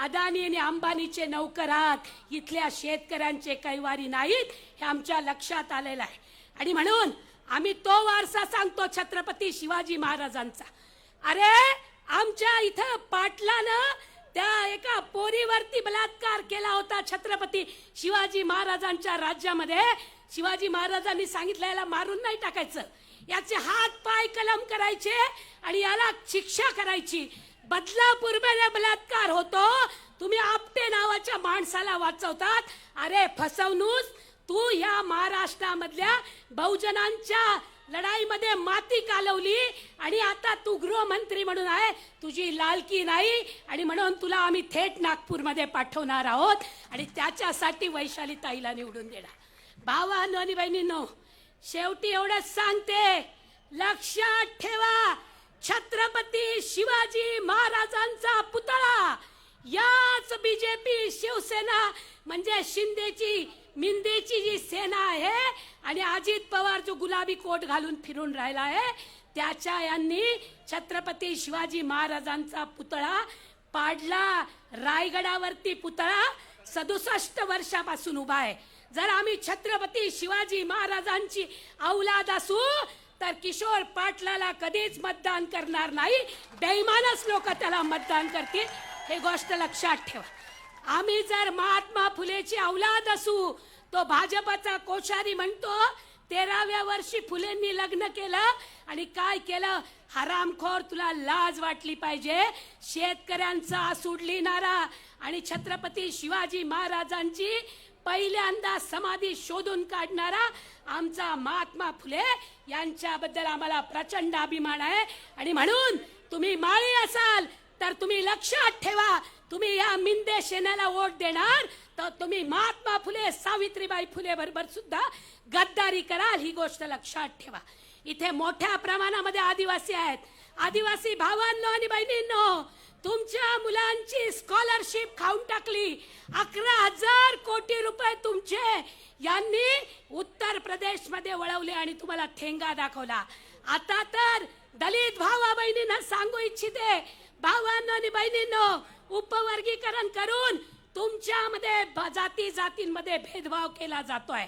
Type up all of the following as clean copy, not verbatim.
अदानी आणि अंबानीचे नौकर आहात, इथल्या शेतकऱ्यांचे कैवारी नाहीत, हे आमच्या लक्षात आलेलं आहे. आणि म्हणून आम्ही तो वारसा सांगतो छत्रपती शिवाजी महाराजांचा. अरे आमच्या इथं पाटलानं त्या एका पोरीवरती बलात्कार केला होता छत्रपती शिवाजी महाराजांच्या राज्यामध्ये. शिवाजी महाराजांनी सांगितलं याला मारून नाही टाकायचं, याचे हात पाय कलम करायचे आणि याला शिक्षा करायची. बदलापूरमध्ये बलात्कार होतो, तुम्ही आपटे नावाच्या माणसाला वाचवतात. अरे फसवणूक, तू या महाराष्ट्रामधल्या बहुजनांच्या लढाईमध्ये माती कालवली आणि आता तू गृहमंत्री म्हणून आहे, तुझी लालकी नाही. आणि म्हणून तुला आम्ही थेट नागपूरमध्ये पाठवणार आहोत आणि त्याच्यासाठी वैशाली ताईला निवडून देणार. भावांनो आणि बहिणींनो, शेवटी एवढंच सांगते, लक्षात ठेवा, छत्रपती शिवाजी महाराजांचा पुतळा याच बीजेपी शिवसेना म्हणजे शिंदेची मिंदेची जी सेना आहे आणि अजित पवार जो गुलाबी कोट घालून फिरून राहिला आहे, त्याच्या यांनी छत्रपती शिवाजी महाराजांचा पुतळा पाडला. रायगडावरती पुतळा 67 वर्षापासून उभा आहे. जर आम्ही छत्रपती शिवाजी महाराजांची औलाद असू तर किशोर पाटलाला कधीच मतदान करणार नाही, बेईमानच लोक त्याला मतदान करतील, हे गोष्ट लक्षात ठेवा. आम्ही जर महात्मा फुलेची औलाद असू, तो भाजपचा कोश्यारी म्हणतो 13व्या वर्षी फुलेंनी लग्न केलं आणि काय केलं, हरामखोर, तुला लाज वाटली पाहिजे. शेतकऱ्यांचा सोडली नारा आणि छत्रपती शिवाजी महाराजांची पहिल्यांदा समाधी शोधून काढणारा आमचा महात्मा फुले यांच्याबद्दल आम्हाला प्रचंड अभिमान आहे. आणि म्हणून तुम्ही माळी असाल तर तुम्ही लक्षात ठेवा, तुम्ही या मिंदे सेनेला वोट देणार तर तुम्ही महात्मा फुले सावित्रीबाई फुले बरोबर सुद्धा गद्दारी कराल, ही गोष्ट लक्षात ठेवा. इथे मोठ्या प्रमाणामध्ये आदिवासी आहेत. आदिवासी भावांनो आणि बहिणींनो, तुमच्या मुलांची स्कॉलरशिप खाऊन टाकली. 11,000 कोटी रुपये तुमचे यांनी उत्तर प्रदेश मध्ये वळवले आणि तुम्हाला ठेंगा दाखवला. आता तर दलित भावा बहिणींना सांगू इच्छिते, भावांनो आणि बहिणींनो, उपवर्गीकरण करून तुमच्यामध्ये जाती जातींमध्ये भेदभाव केला जातोय.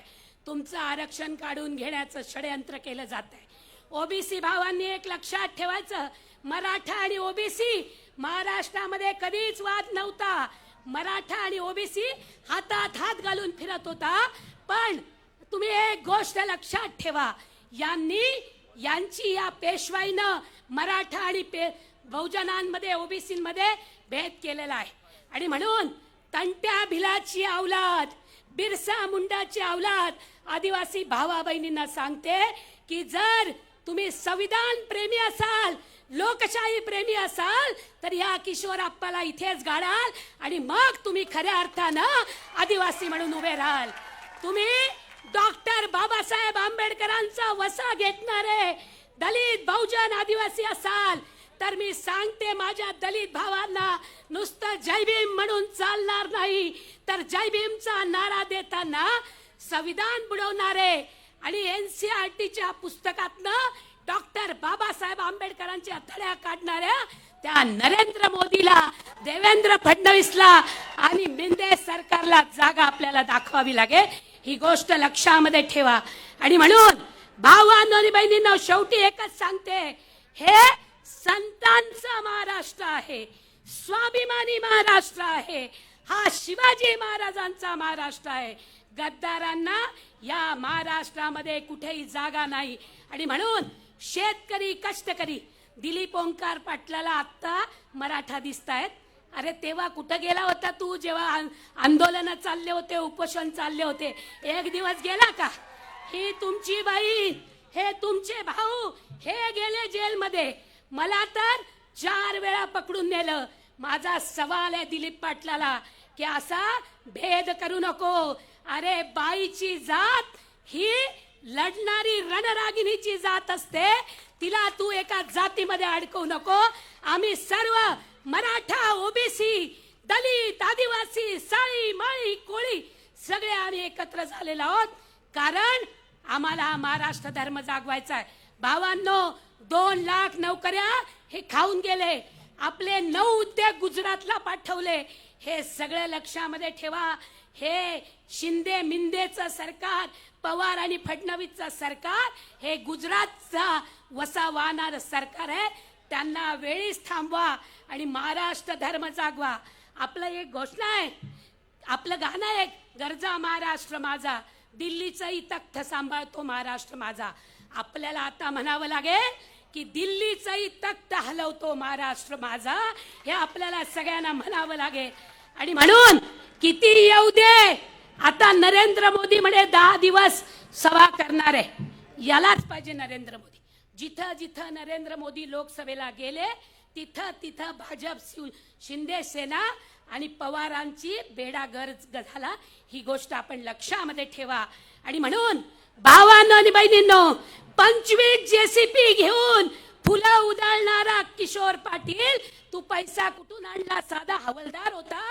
तुमचं आरक्षण काढून घेण्याचं षडयंत्र केलं जात आहे. ओबीसी भावांनी एक लक्षात ठेवायचं, मराठा आणि ओबीसी महाराष्ट्रामध्ये कधीच वाद नव्हता. मराठा आणि ओबीसी हातात हात घालून फिरत होता. पण तुम्ही एक गोष्ट लक्षात ठेवा, यांची या पेशवाईनं मराठा आणि बहुजनांमध्ये ओबीसीमध्ये भेद केलेला आहे. आणि म्हणून तंट्या भिलाची औलाद, बिरसा मुंडाची औलाद आदिवासी भावा बहिणींना सांगते की जर तुम्ही संविधान प्रेमी असाल, लोकशाही प्रेमी असाल तर या किशोर आप्पाला इथेच गाडाल आणि मग तुम्ही खऱ्या अर्थानं आदिवासी म्हणून उभे राहाल. तुम्ही डॉक्टर बाबासाहेब आंबेडकरांचा वसा घेतणारे दलित बहुजन आदिवासी असाल तर मी सांगते माझ्या दलित भावांना, नुसतं जय भीम म्हणून चालणार नाही, तर जय भीमचा नारा देताना संविधान बुडवणारे आणि एनसीईआरटीच्या पुस्तकातनं डॉक्टर बाबासाहेब आंबेडकरांच्या धड्या काढणाऱ्या त्या नरेंद्र मोदीला, देवेंद्र फडणवीसला आणि मिंदे सरकारला जागा आपल्याला दाखवावी लागेल, ही गोष्ट लक्षामध्ये ठेवा. आणि म्हणून भावांनो आणि बहिणींनो, शेवटी एकच सांगते, हे संतांचा महाराष्ट्र आहे, स्वाभिमानी महाराष्ट्र आहे, हा शिवाजी महाराजांचा महाराष्ट्र आहे. गद्दारांना या महाराष्ट्रामध्ये कुठेही जागा नाही. आणि म्हणून शेतकरी, कष्टकरी, दिलीप ओंकार पाटलाला आता मराठा दिसतायत. अरे तेव्हा कुठं गेला होता तू, जेव्हा आंदोलन चालले होते, उपोषण चालले होते, एक दिवस गेला का? ही तुमची बहीण, हे तुमचे भाऊ, हे गेले जेलमध्ये. मला तर 4 वेळा पकडून नेलं. माझा सवाल आहे दिलीप पाटलाला की असा भेद करू नको. अरे बाईची जात ही लढणारी रणरागिणीची जात असते, तिला तू एका जातीमध्ये अडकवू नको. आम्ही सर्व मराठा, ओबीसी, दलित, आदिवासी, साळी, माळी, कोळी सगळे आम्ही एकत्र झालेलो आहोत, कारण आम्हाला महाराष्ट्र धर्म जागवायचा आहे. भावांनो, 2 लाख नोकऱ्या हे खाऊन गेले. आपले 9 उद्योग गुजरातला पाठवले. हे सगळं लक्षामध्ये ठेवा. हे शिंदे मिंदेचं सरकार, पवार आणि फडणवीसचं सरकार हे गुजरातचा वसा वाहणारं सरकार आहे. त्यांना वेळीच थांबवा आणि महाराष्ट्र धर्म जागवा. आपलं एक घोषणा आहे, आपलं गाणं आहे, गरजा महाराष्ट्र माझा, दिल्लीचंही तख्त सांभाळतो महाराष्ट्र माझा. आपल्याला आता म्हणावं लागेल की दिल्लीचंही तख्त हलवतो महाराष्ट्र माझा. हे आपल्याला सगळ्यांना म्हणावं लागेल. आणि म्हणून किती येऊ दे, आता नरेंद्र मोदी म्हणे 10 दिवस सभा करणार आहे. यालाच पाहिजे नरेंद्र मोदी. जिथं जिथं नरेंद्र मोदी लोकसभेला गेले तिथं तिथं भाजप शिंदे सेना आणि पवारांची बेडा गर्ज झाला. ही गोष्ट आपण लक्षामध्ये ठेवा. आणि म्हणून भावांनो आणि बहिणींनो, 25 JCB घेऊन फुलं उधळणारा किशोर पाटील, तू पैसा कुठून आणला? साधा हवालदार होता.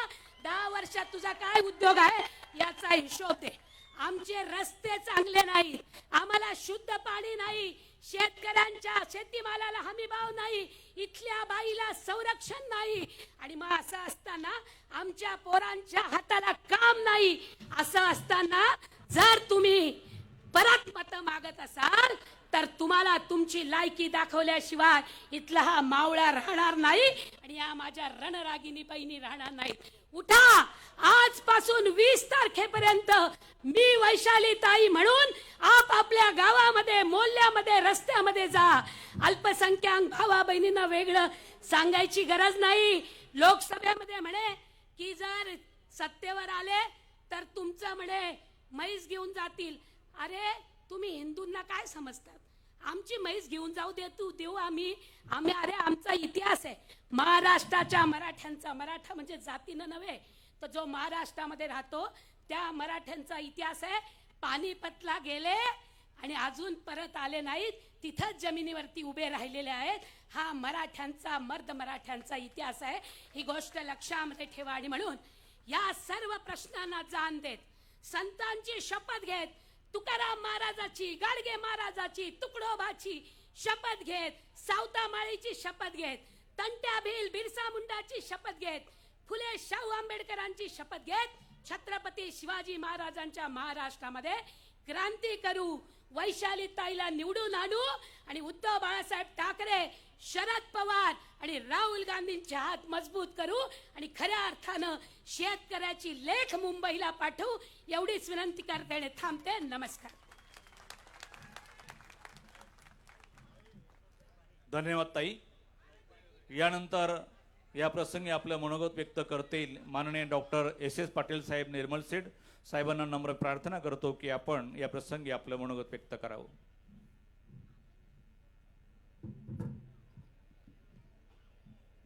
10 वर्षात तुझा काय उद्योग आहे याचा हिशोब दे. आमचे रस्ते चांगले नाहीत, आम्हाला शुद्ध पाणी नाही, शेतकऱ्यांच्या शेतीमालाला हमी भाव नाही, इथल्या बाईला संरक्षण नाही. आणि मग असं असताना आमच्या पोरांच्या हाताला काम नाही. असं असताना जर तुम्ही परत मत मागत असाल तर तुम्हाला तुमची लायकी दाखवल्याशिवाय इथला हा मावळा राहणार नाही आणि या माझ्या रणरागिनी बहिणी राहणार नाहीत. उठा. आजपासून 20 तारखेपर्यंत मी वैशाली ताई म्हणून आपल्या गावामध्ये, मोहल्ल्यामध्ये, रस्त्यामध्ये जा. अल्पसंख्याक भावा बहिणींना वेगळं सांगायची गरज नाही. लोकसभेमध्ये म्हणे की जर सत्तेवर आले तर तुमचं म्हणे म्हैस घेऊन जातील. अरे तुम्ही हिंदूंना काय समजतात? आमची म्हैस घेऊन जाऊ देऊ आम्ही. अरे आमचा इतिहास आहे महाराष्ट्राच्या मराठ्यांचा. मराठा म्हणजे जातीनं नव्हे, तर जो महाराष्ट्रामध्ये राहतो त्या मराठ्यांचा इतिहास आहे. पानिपतला गेले आणि अजून परत आले नाहीत, तिथंच जमिनीवरती उभे राहिलेले आहेत. हा मराठ्यांचा, मर्द मराठ्यांचा इतिहास आहे. ही गोष्ट लक्षामध्ये ठेवा. आणि म्हणून या सर्व प्रश्नांना जाण देत, संतांची शपथ घेत, तुकाराम महाराजाची, गाडगे महाराजाची, तुकडोबाची शपथ घेत, सावतामाळीची शपथ घेत, तंट्या भील बिरसा मुंडाची शपथ घेत, फुले शाहू आंबेडकरांची शपथ घेत, छत्रपती शिवाजी महाराजांच्या महाराष्ट्रामध्ये क्रांती करू, वैशाली ताईला निवडून आणू आणि उद्धव बाळासाहेब ठाकरे, शरद पवार आणि राहुल गांधींचे हात मजबूत करू आणि खऱ्या अर्थानं शेतकऱ्याची लेख मुंबईला पाठवू. एवढीच विनंती करते. थांबते. नमस्कार. धन्यवाद ताई. यानंतर या प्रसंगी आपलं मनोगत व्यक्त करतील माननीय डॉक्टर SS पाटील साहेब निर्मल सेठ साहेबांना नम्र प्रार्थना करतो की आपण या प्रसंगी आपलं मनोगत व्यक्त करावं.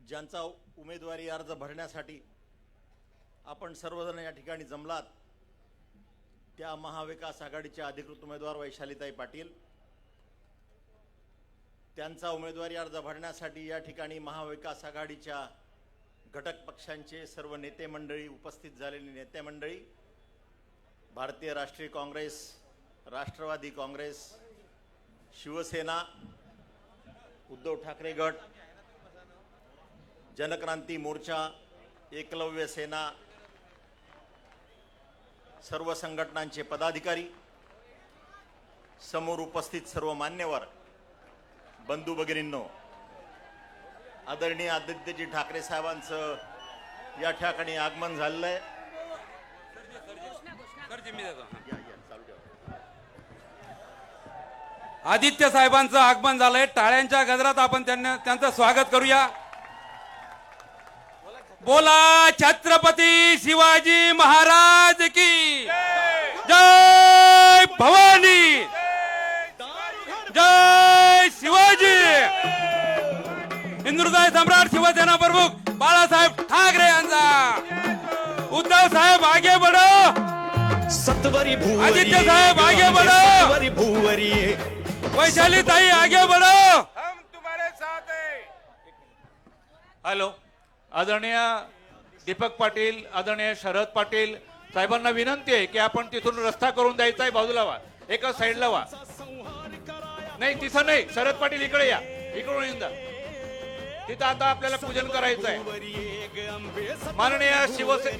ज्यांचा उमेदवारी अर्ज भरण्यासाठी आपण सर्वजण या ठिकाणी जमलात त्या महाविकास आघाडीच्या अधिकृत उमेदवार वैशालीताई पाटील, त्यांचा उमेदवारी अर्ज भरण्यासाठी या ठिकाणी महाविकास आघाडीच्या घटक पक्षांचे सर्व नेते मंडळी, उपस्थित झालेली नेते मंडळी, भारतीय राष्ट्रीय काँग्रेस, राष्ट्रवादी काँग्रेस, शिवसेना, उद्धव ठाकरे गट, जनक्रांती मोर्चा, एकलव्य सेना, सर्व संघटनांचे पदाधिकारी, समोर उपस्थित सर्व मान्यवर, बंधू भगिनींनो, आदरणीय आदित्यजी ठाकरे साहेबांचं या ठिकाणी आगमन झालेलं आहे. आदित्य साहेबांचं आगमन झालंय. टाळ्यांच्या गजरात आपण त्यांचं स्वागत करूया. बोला छत्रपती शिवाजी महाराज की जय. भवानी जय. शिवाजी. हिंदुहृदय सम्राट शिवसेना प्रमुख बाळासाहेब ठाकरे यांचा. उद्धव साहेब आगे बढ़ो. सत्वरी भूवरी, आदित्य साहेब आगे बढ़ो. सत्वरी भूवरी, वैशाली ताई आगे बढ़ो. हम तुम्हारे साथ हैं. हॅलो. आदरणीय दीपक पाटील, आदरणीय शरद पाटील साहेबांना विनंती आहे की आपण तिथून रस्ता करून द्यायचा आहे. बाजूला व्हा, एका साईडला व्हा. नाही तिथं नाही, शरद पाटील इकडे या, इकडून येऊन जा. तिथं आता आपल्याला पूजन करायचं आहे. भुवरी एक अंबे माननीय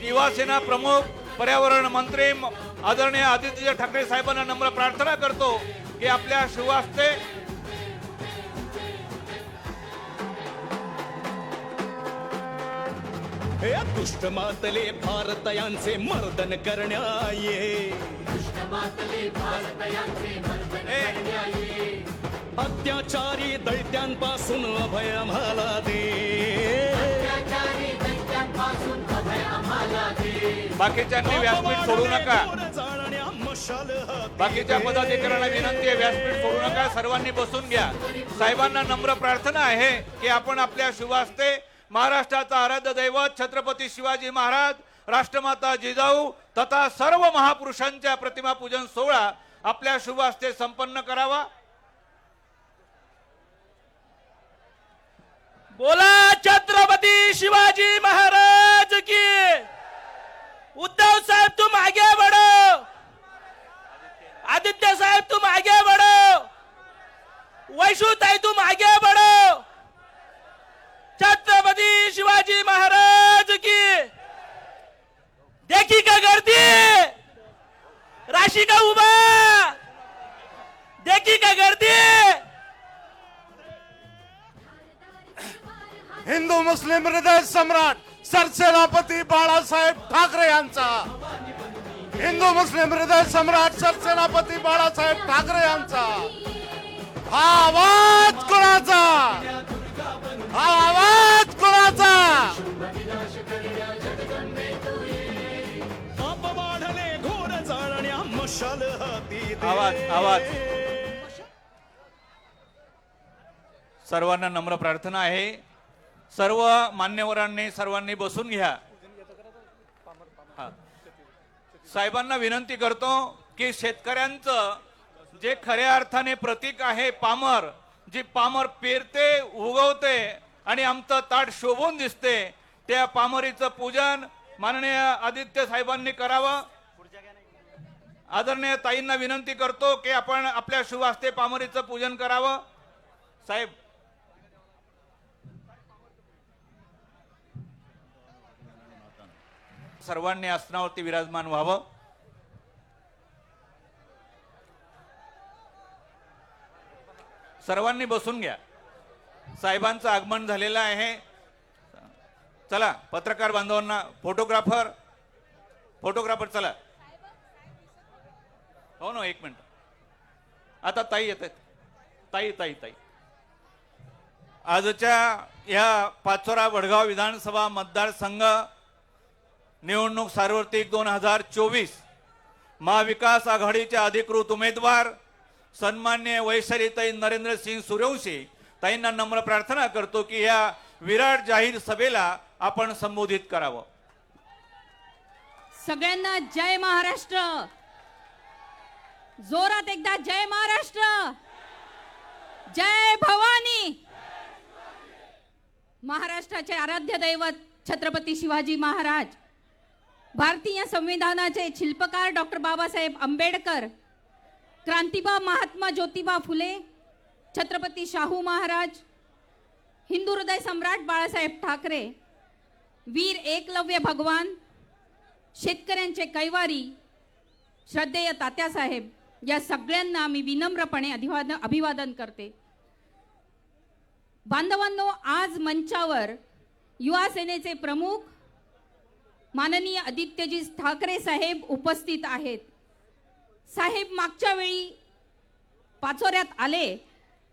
युवासेना प्रमुख पर्यावरण मंत्री आदरणीय आदित्य ठाकरे साहेबांना नम्र प्रार्थना करतो की आपल्या शुभ हस्ते हे दुष्ट मातले भारतयांचे मर्दन करण्या ये अत्याचारी दैत्यांपासून अभय आम्हाला दे. बाकीच्यांनी व्यासपीठ सोडू नका. जाळण्या मशाल हाती बाकीच्या पदाधिकाऱ्यांना विनंती आहे, व्यासपीठ सोडू नका, सर्वांनी बसून घ्या. साहेबांना नम्र प्रार्थना आहे की आपण आपल्या शुभ हस्ते महाराष्ट्राचा आराध्य दैवत छत्रपती शिवाजी महाराज, राष्ट्रमाता जिजाऊ तथा सर्व महापुरुषांच्या प्रतिमा पूजन सोहळा आपल्या शुभ हस्ते संपन्न करावा. बोला छत्रपती शिवाजी महाराज की. उद्धव साहेब तुम आगे बढ़ो, आदित्य साहेब तुम आगे बढ़ो, वैशुताई तुम आगे बढ़ो. छत्रपती शिवाजी महाराज की. देखी का गर्दी, राशी का उभा, देखी का गर्दी. हिंदू मुस्लिम हृदय सम्राट सरसेनापती बाळासाहेब ठाकरे यांचा, हिंदू मुस्लिम हृदय सम्राट सरसेनापती बाळासाहेब ठाकरे यांचा हा आवाज कोणाचा, हा आवाज कोणाचा. पाप वाढले घोर जाळण्या मशाल हाती दे. आवाज. सर्वांना नम्र प्रार्थना आहे, सर्व मान्यवरांनी सर्वांनी बसून घ्या. साहेबांना विनंती करतो की शेतकऱ्यांचं जे खऱ्या अर्थाने प्रतीक आहे पामर, जी पामर पेरते, उगवते आणि आमचं ताट शोभून दिसते, त्या पामरीचं पूजन माननीय आदित्य साहेबांनी करावं. आदरणीय ताईंना विनंती करतो की आपण आपल्या शुभ हस्ते पामरीचं पूजन करावं. साहेब, सर्वांनी आसनावरती विराजमान व्हावं. सर्वांनी बसून घ्या. साहेबांचं आगमन झालेलं आहे. चला पत्रकार बांधवांना, फोटोग्राफर चला. हो ना, एक मिनिट. आता ताई येत आहेत. ताई आजच्या या पाचोरा वडगाव विधानसभा मतदारसंघ निवडणूक सार्वत्रिक 2024 महाविकास आघाडीच्या अधिकृत उमेदवार सन्मान्य वैशालीताई नरेंद्रसिंग सूर्यवंशी ताईंना नम्र प्रार्थना करतो की या विराट जाहीर सभेला आपण संबोधित करावं. सगळ्यांना जय महाराष्ट्र. जोरात एकदा जय महाराष्ट्र, जय भवानी. महाराष्ट्राचे आराध्य दैवत छत्रपती शिवाजी महाराज, भारतीय संविधानाचे शिल्पकार डॉक्टर बाबासाहेब आंबेडकर, क्रांतिबा महात्मा ज्योतिबा फुले, छत्रपती शाहू महाराज, हिंदू हृदय सम्राट बाळासाहेब ठाकरे, वीर एकलव्य भगवान, शेतकऱ्यांचे कैवारी श्रद्धेय तात्यासाहेब, या सगळ्यांना मी विनम्रपणे अभिवादन करते. बांधवांनो, आज मंचावर युवा सेनेचे प्रमुख माननीय आदित्यजी ठाकरे साहेब उपस्थित आहेत. साहेब मागच्या वेळी पाचोऱ्यात आले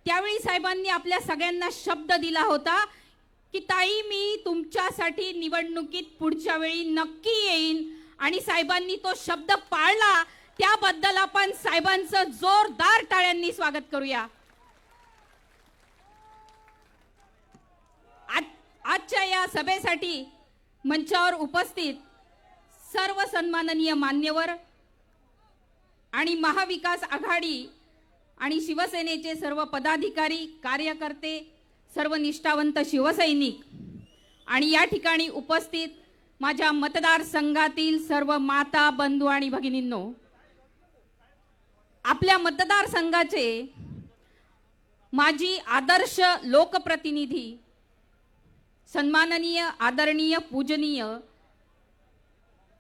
त्यावेळी साहेबांनी आपल्या सगळ्यांना शब्द दिला होता की ताई, मी तुमच्यासाठी निवडणुकीत पुढच्या वेळी नक्की येईन, आणि साहेबांनी तो शब्द पाळला. त्याबद्दल आपण साहेबांचं जोरदार टाळ्यांनी स्वागत करूया. आजच्या या सभेसाठी मंचावर उपस्थित सर्व सन्माननीय मान्यवर आणि महाविकास आघाडी आणि शिवसेनेचे सर्व पदाधिकारी, कार्यकर्ते, सर्व निष्ठावंत शिवसैनिक आणि या ठिकाणी उपस्थित माझ्या मतदारसंघातील सर्व माता, बंधू आणि भगिनींनो, आपल्या मतदारसंघाचे माजी आदर्श लोकप्रतिनिधी सन्माननीय, आदरणीय, पूजनीय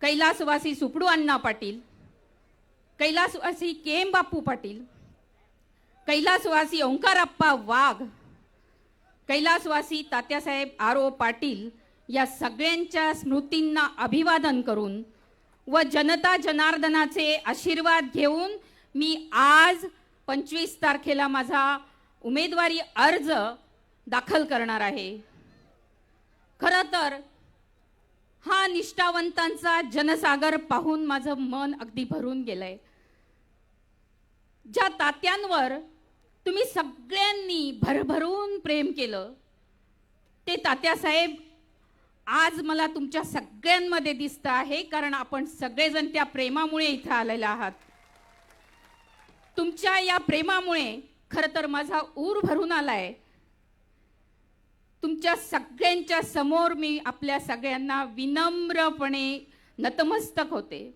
कैलासवासी सुपडू अण्णा पाटील, कैलासवासी के.एम. बापू पाटील, कैलासवासी ओंकारप्पा वाघ, कैलासवासी तात्यासाहेब आर.ओ. पाटील या सगळ्यांच्या स्मृतींना अभिवादन करून व जनता जनार्दनाचे आशीर्वाद घेऊन मी आज 25 तारखेला माझा उमेदवारी अर्ज दाखल करणार आहे. खरं तर हा निष्ठावंतांचा जनसागर पाहून माझं मन अगदी भरून गेलंय. ज्या तात्यांवर तुम्ही सगळ्यांनी भरभरून प्रेम केलं ते तात्यासाहेब आज मला तुमच्या सगळ्यांमध्ये दिसतं आहे, कारण आपण सगळेजण त्या प्रेमामुळे इथं आलेले आहात. तुमच्या या प्रेमामुळे खरं तर माझा ऊर भरून आलाय. तुमच्या सगळ्यांच्या समोर मी आपल्या सगळ्यांना विनम्रपणे नतमस्तक होते.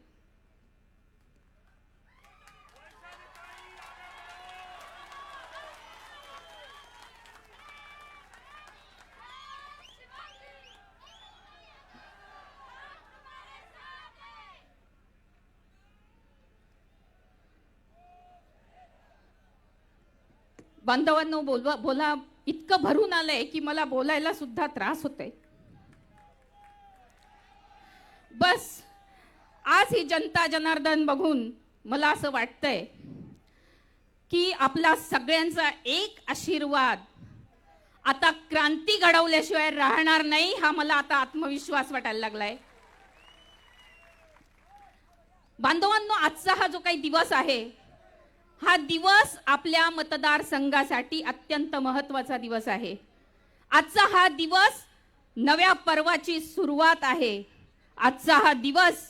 बांधवांनो, बोला इतकं भरून आलंय की मला बोलायला सुद्धा त्रास होतोय. बस आज ही जनता जनार्दन बघून मला असं वाटतंय की आपला सगळ्यांचा एक आशीर्वाद आता क्रांती घडवल्याशिवाय राहणार नाही, हा मला आता आत्मविश्वास वाटायला लागलाय. बांधवांनो, आजचा हा जो काही दिवस आहे, हा दिवस आपल्या मतदारसंघासाठी अत्यंत महत्त्वाचा दिवस आहे. आजचा हा दिवस नव्या पर्वाची सुरुवात आहे. आजचा हा दिवस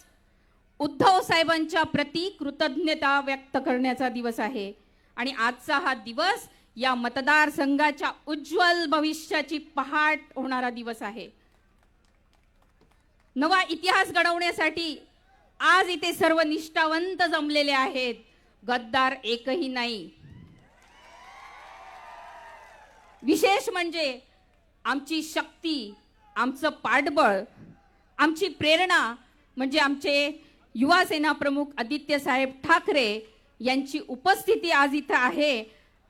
उद्धव साहेबांच्या प्रती कृतज्ञता व्यक्त करण्याचा दिवस आहे आणि आजचा हा दिवस या मतदारसंघाच्या उज्ज्वल भविष्याची पहाट होणारा दिवस आहे. नवा इतिहास घडवण्यासाठी आज इथे सर्व निष्ठावंत जमलेले आहेत, गद्दार एकही नाही. विशेष म्हणजे आमची शक्ती, आमचं पाठबळ, आमची प्रेरणा म्हणजे आमचे युवा सेना प्रमुख आदित्य साहेब ठाकरे यांची उपस्थिती आज इथं आहे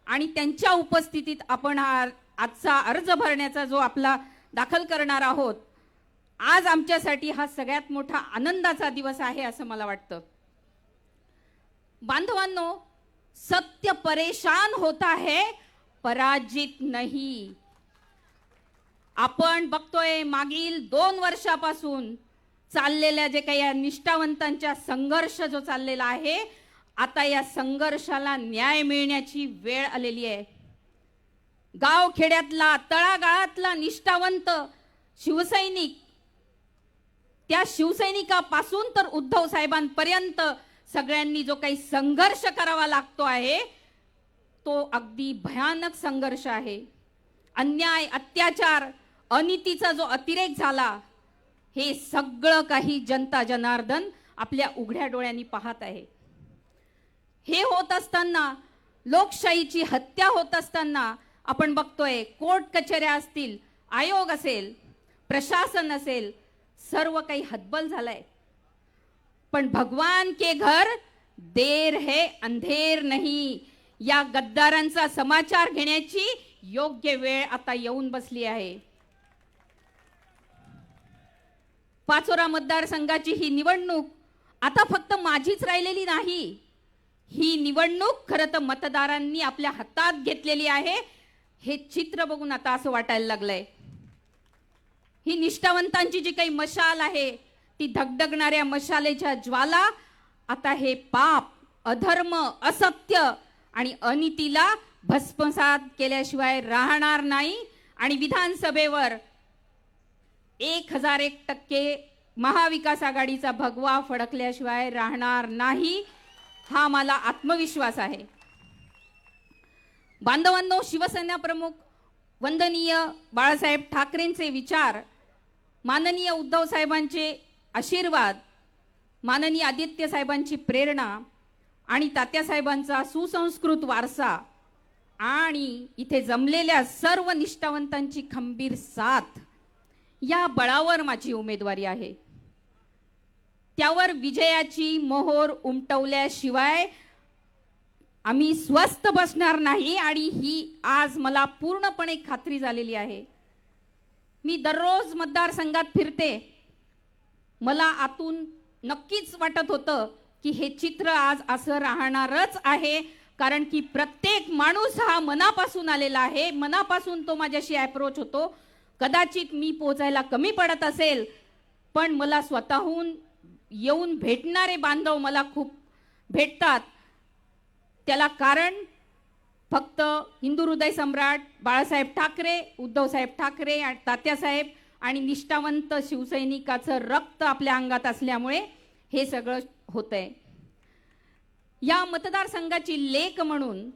आणि त्यांच्या उपस्थितीत आपण आजचा अर्ज भरण्याचा जो आपला दाखल करणार आहोत, आज आमच्यासाठी हा सगळ्यात मोठा आनंदाचा दिवस आहे असं मला वाटतं. बांधवांनो, सत्य परेशान होता है, पराजित नहीं. आपण बघतोय मागील 2 वर्षापासून चाललेल्या जे काही या निष्ठावंतांच्या संघर्ष जो चाललेला आहे, आता या संघर्षाला न्याय मिळण्याची वेळ आलेली आहे. गाव खेड्यातला, तळागाळातला निष्ठावंत शिवसैनिक, त्या शिवसैनिकापासून तर उद्धव साहेबांपर्यंत सगळ्यांनी जो काही संघर्ष करावा लागतो आहे, तो अगदी भयानक संघर्ष आहे. अन्याय, अत्याचार, अनितीचा जो अतिरेक झाला, हे सगळं काही जनता जनार्दन आपल्या उघड्या डोळ्यांनी पाहत आहे. हे होत असताना, लोकशाहीची हत्या होत असताना आपण बघतोय कोर्ट कचेऱ्या असतील, आयोग असेल, प्रशासन असेल, सर्व काही हतबल झालंय. पण भगवान के घर देर है अंधेर नहीं, या गद्दारांचा समाचार घेण्याची योग्य वेळ आता येऊन बसली आहे. पाचोरा मतदारसंघाची ही निवडणूक आता फक्त माझीच राहिलेली नाही. ही निवडणूक खरं तर मतदारांनी आपल्या हातात घेतलेली आहे. हे चित्र बघून आता असं वाटायला लागलंय, ही निष्ठावंतांची जी काही मशाल आहे, ती धगधगणाऱ्या मशालेच्या ज्वाला आता हे पाप, अधर्म, असत्य आणि अनितीला भस्मसात केल्याशिवाय राहणार नाही आणि विधानसभेवर 1001% महाविकास आघाडीचा भगवा फडकल्याशिवाय राहणार नाही, हा मला आत्मविश्वास आहे. बांधवांनो, शिवसेना प्रमुख वंदनीय बाळासाहेब ठाकरेंचे विचार, माननीय उद्धव साहेबांचे आशीर्वाद, माननीय आदित्य साहेबांची प्रेरणा आणि तात्यासाहेबांचा सुसंस्कृत वारसा आणि इथे जमलेल्या सर्व निष्ठावंतांची खंबीर साथ या बळावर माझी उमेदवारी आहे. त्यावर विजयाची मोहोर उमटवल्याशिवाय आम्ही स्वस्थ बसणार नाही आणि ही आज मला पूर्णपणे खात्री झालेली आहे. मी दररोज मतदारसंघात फिरते. मला आतून नक्कीच वाटत होतं की हे चित्र आज असं राहणारच आहे, कारण की प्रत्येक माणूस हा मनापासून आलेला आहे. मनापासून तो माझ्याशी अप्रोच होतो. कदाचित मी पोचायला कमी पडत असेल, पण मला स्वतःहून येऊन भेटणारे बांधव मला खूप भेटतात. त्याला कारण फक्त हिंदू हृदय सम्राट बाळासाहेब ठाकरे, उद्धवसाहेब ठाकरे आणि तात्यासाहेब आणि निष्ठावंत शिवसैनिकाचं रक्त आपल्या अंगात असल्यामुळे हे सगळं होतंय. या मतदारसंघाची लेक म्हणून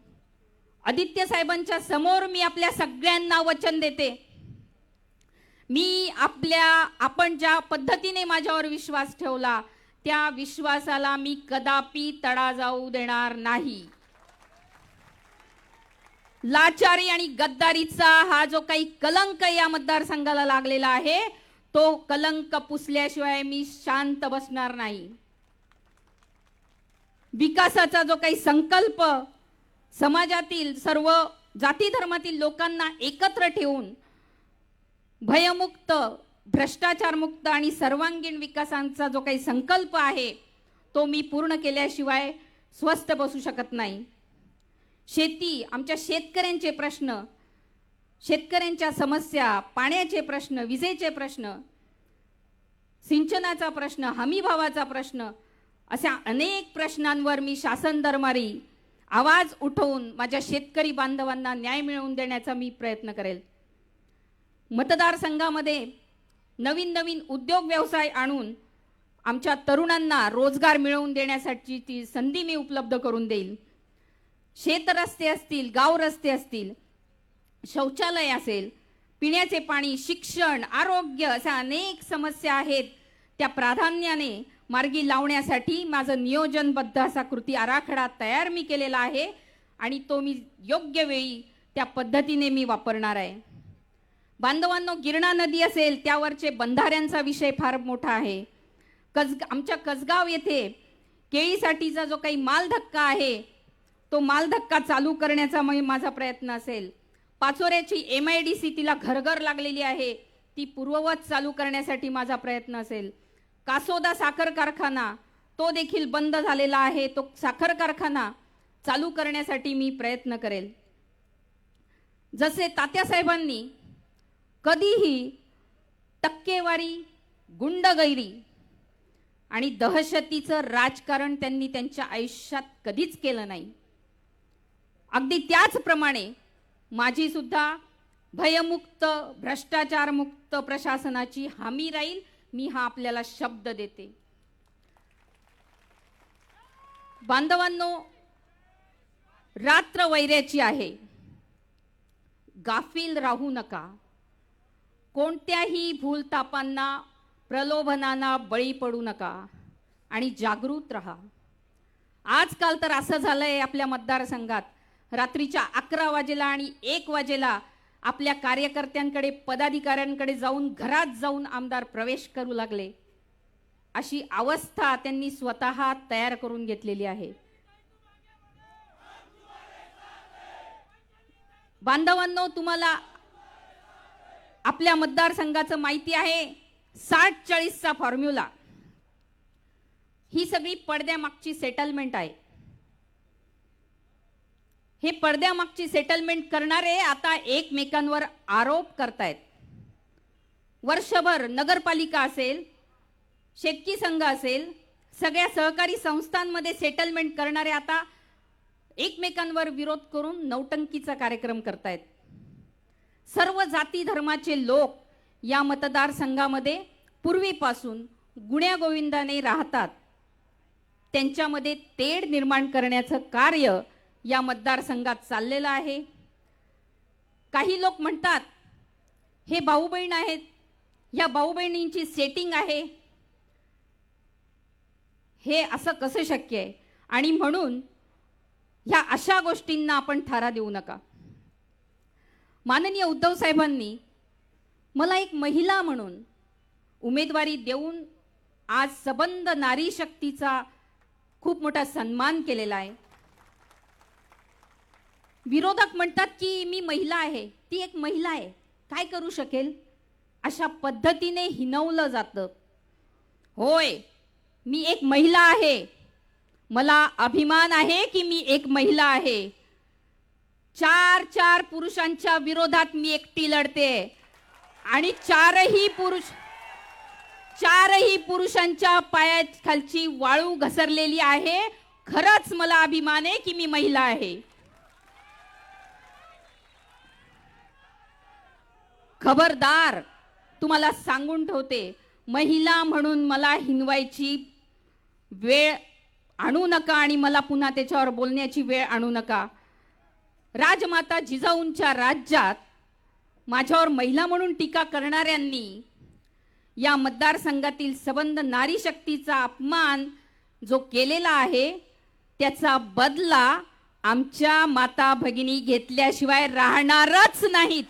आदित्य साहेबांच्या समोर मी आपल्या सगळ्यांना वचन देते. मी आपण ज्या पद्धतीने माझ्यावर विश्वास ठेवला त्या विश्वासाला मी कदापि तडा जाऊ देणार नाही. लाचारी आणि गद्दारीचा हा जो काही कलंक या मतदारसंघाला लागलेला आहे तो कलंक पुसल्याशिवाय मी शांत बसणार नाही. विकासाचा जो काही संकल्प समाजातील सर्व जाती धर्मातील लोकांना एकत्र ठेवून भयमुक्त, भ्रष्टाचारमुक्त आणि सर्वांगीण विकासाचा जो काही संकल्प आहे तो मी पूर्ण केल्याशिवाय स्वस्थ बसू शकत नाही. शेती, आमच्या शेतकऱ्यांचे प्रश्न, शेतकऱ्यांच्या समस्या, पाण्याचे प्रश्न, विजेचे प्रश्न, सिंचनाचा प्रश्न, हमी भावाचा प्रश्न, अशा अनेक प्रश्नांवर मी शासन दरबारी आवाज उठवून माझ्या शेतकरी बांधवांना न्याय मिळवून देण्याचा मी प्रयत्न करेल. मतदारसंघामध्ये नवीन नवीन उद्योग व्यवसाय आणून आमच्या तरुणांना रोजगार मिळवून देण्यासाठी ती संधी मी उपलब्ध करून देईल. शेतरस्ते असतील, गाव रस्ते असतील, शौचालय असेल, पिण्याचे पाणी, शिक्षण, आरोग्य अशा अनेक समस्या आहेत. त्या प्राधान्याने मार्गी लावण्यासाठी माझं नियोजनबद्ध असा कृती आराखडा तयार मी केलेला आहे आणि तो मी योग्य वेळी त्या पद्धतीने मी वापरणार आहे. बांधवांनो, गिरणा नदी असेल त्यावरचे बंधाऱ्यांचा विषय फार मोठा आहे. आमच्या कसगाव येथे केळीसाठीचा जो काही मालधक्का आहे तो मालधक्का चालू करण्याचा माझा प्रयत्न असेल. पाचोऱ्याची MIDC तिला घरघर लागलेली आहे, ती पूर्ववत चालू करण्यासाठी माझा प्रयत्न असेल. कासोदा साखर कारखाना तो देखील बंद झालेला आहे, तो साखर कारखाना चालू करण्यासाठी मी प्रयत्न करेल. जसे तात्यासाहेबांनी कधीही टक्केवारी, गुंडगैरी आणि दहशतीचं राजकारण त्यांनी त्यांच्या आयुष्यात कधीच केलं नाही, अगदी त्याचप्रमाणे माझी सुद्धा भयमुक्त, भ्रष्टाचारमुक्त प्रशासनाची हमी राहील. मी हा आपल्याला शब्द देते. बांधवांनो, रात्र वैऱ्याची आहे, गाफील राहू नका. कोणत्याही भूलतापांना, प्रलोभनांना बळी पडू नका आणि जागृत राहा. आजकाल तर असं झालंय आपल्या मतदारसंघात, रात्रीच्या 11 वाजेला आणि 1 वाजेला आपल्या कार्यकर्त्यांकडे, पदाधिकाऱ्यांकडे जाऊन घरात जाऊन आमदार प्रवेश करू लागले. अशी अवस्था त्यांनी स्वतः तयार करून घेतलेली आहे. बांधवांनो, तुम्हाला आपल्या मतदारसंघाचं माहिती आहे 60-40चा फॉर्म्युला. ही सगळी पडद्यामागची सेटलमेंट आहे. हे पडद्यामागची सेटलमेंट करणारे आता एकमेकांवर आरोप करतायत. वर्षभर नगरपालिका असेल, शेतकी संघ असेल, सगळ्या सहकारी संस्थांमध्ये सेटलमेंट करणारे आता एकमेकांवर विरोध करून नौटंकीचा कार्यक्रम करतायत. सर्व जाती धर्माचे लोक या मतदारसंघामध्ये पूर्वीपासून गुण्यागोविंदाने राहतात. त्यांच्यामध्ये तेढ निर्माण करण्याचं कार्य या मतदारसंघात चाललेलं आहे. काही लोक म्हणतात हे भाऊ बहीण आहेत, या भाऊ बहिणींची सेटिंग आहे. हे असं कसं शक्य आहे? आणि म्हणून ह्या अशा गोष्टींना आपण थारा देऊ नका. माननीय उद्धव साहेबांनी मला एक महिला म्हणून उमेदवारी देऊन आज सबंध नारी शक्तीचा खूप मोठा सन्मान केलेला आहे. विरोधक म्हणतात की मी महिला आहे, ती एक महिला आहे, काय करू शकेल, अशा पद्धतीने हिणवलं जातं. होय, मी एक महिला आहे, मला अभिमान आहे की मी एक महिला आहे. 4 पुरुषांच्या विरोधात मी एकटी लढते आणि चारही पुरुषांच्या पायाखालची वाळू घसरलेली आहे. खरंच मला अभिमान आहे की मी महिला आहे. खबरदार, तुम्हाला सांगून ठेवते, महिला म्हणून मला हिनवायची वेळ आणू नका आणि मला पुन्हा त्याच्यावर बोलण्याची वेळ आणू नका. राजमाता जिजाऊंच्या राज्यात माझ्यावर महिला म्हणून टीका करणाऱ्यांनी या मतदारसंघातील सबंध नारी शक्तीचा अपमान जो केलेला आहे त्याचा बदला आमच्या माता भगिनी घेतल्याशिवाय राहणारच नाहीत.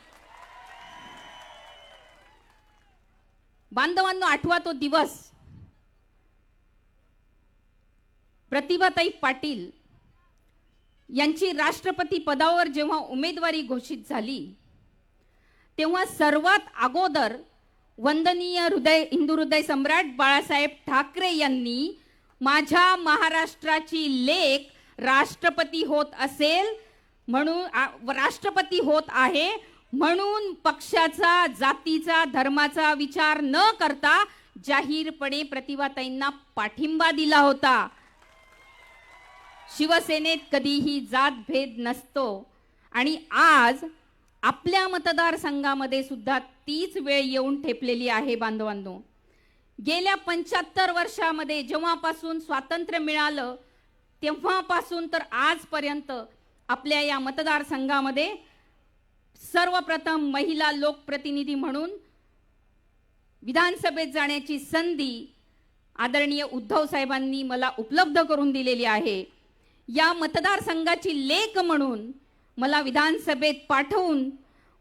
बांधवांनो, आठवा तो दिवस प्रतिभाताई पाटील यांची राष्ट्रपती पदावर जेव्हा उमेदवारी घोषित झाली तेव्हा सर्वात अगोदर वंदनीय हिंदू हृदय सम्राट बाळासाहेब ठाकरे यांनी माझ्या महाराष्ट्राची लेक राष्ट्रपती होत असेल म्हणून राष्ट्रपती होत आहे म्हणून पक्षाचा, जातीचा, धर्माचा विचार न करता जाहीरपणे प्रतिभाताईंना पाठिंबा दिला होता. शिवसेनेत कधीही जात भेद नसतो आणि आज आपल्या मतदारसंघामध्ये सुद्धा तीच वेळ येऊन ठेपलेली आहे. बांधवांनो, गेल्या 75 वर्षामध्ये जेव्हापासून स्वातंत्र्य मिळालं तेव्हापासून तर आजपर्यंत आपल्या या मतदारसंघामध्ये सर्वप्रथम महिला लोकप्रतिनिधी म्हणून विधानसभेत जाण्याची संधी आदरणीय उद्धव साहेबांनी मला उपलब्ध करून दिलेली आहे. या मतदारसंघाची लेक म्हणून मला विधानसभेत पाठवून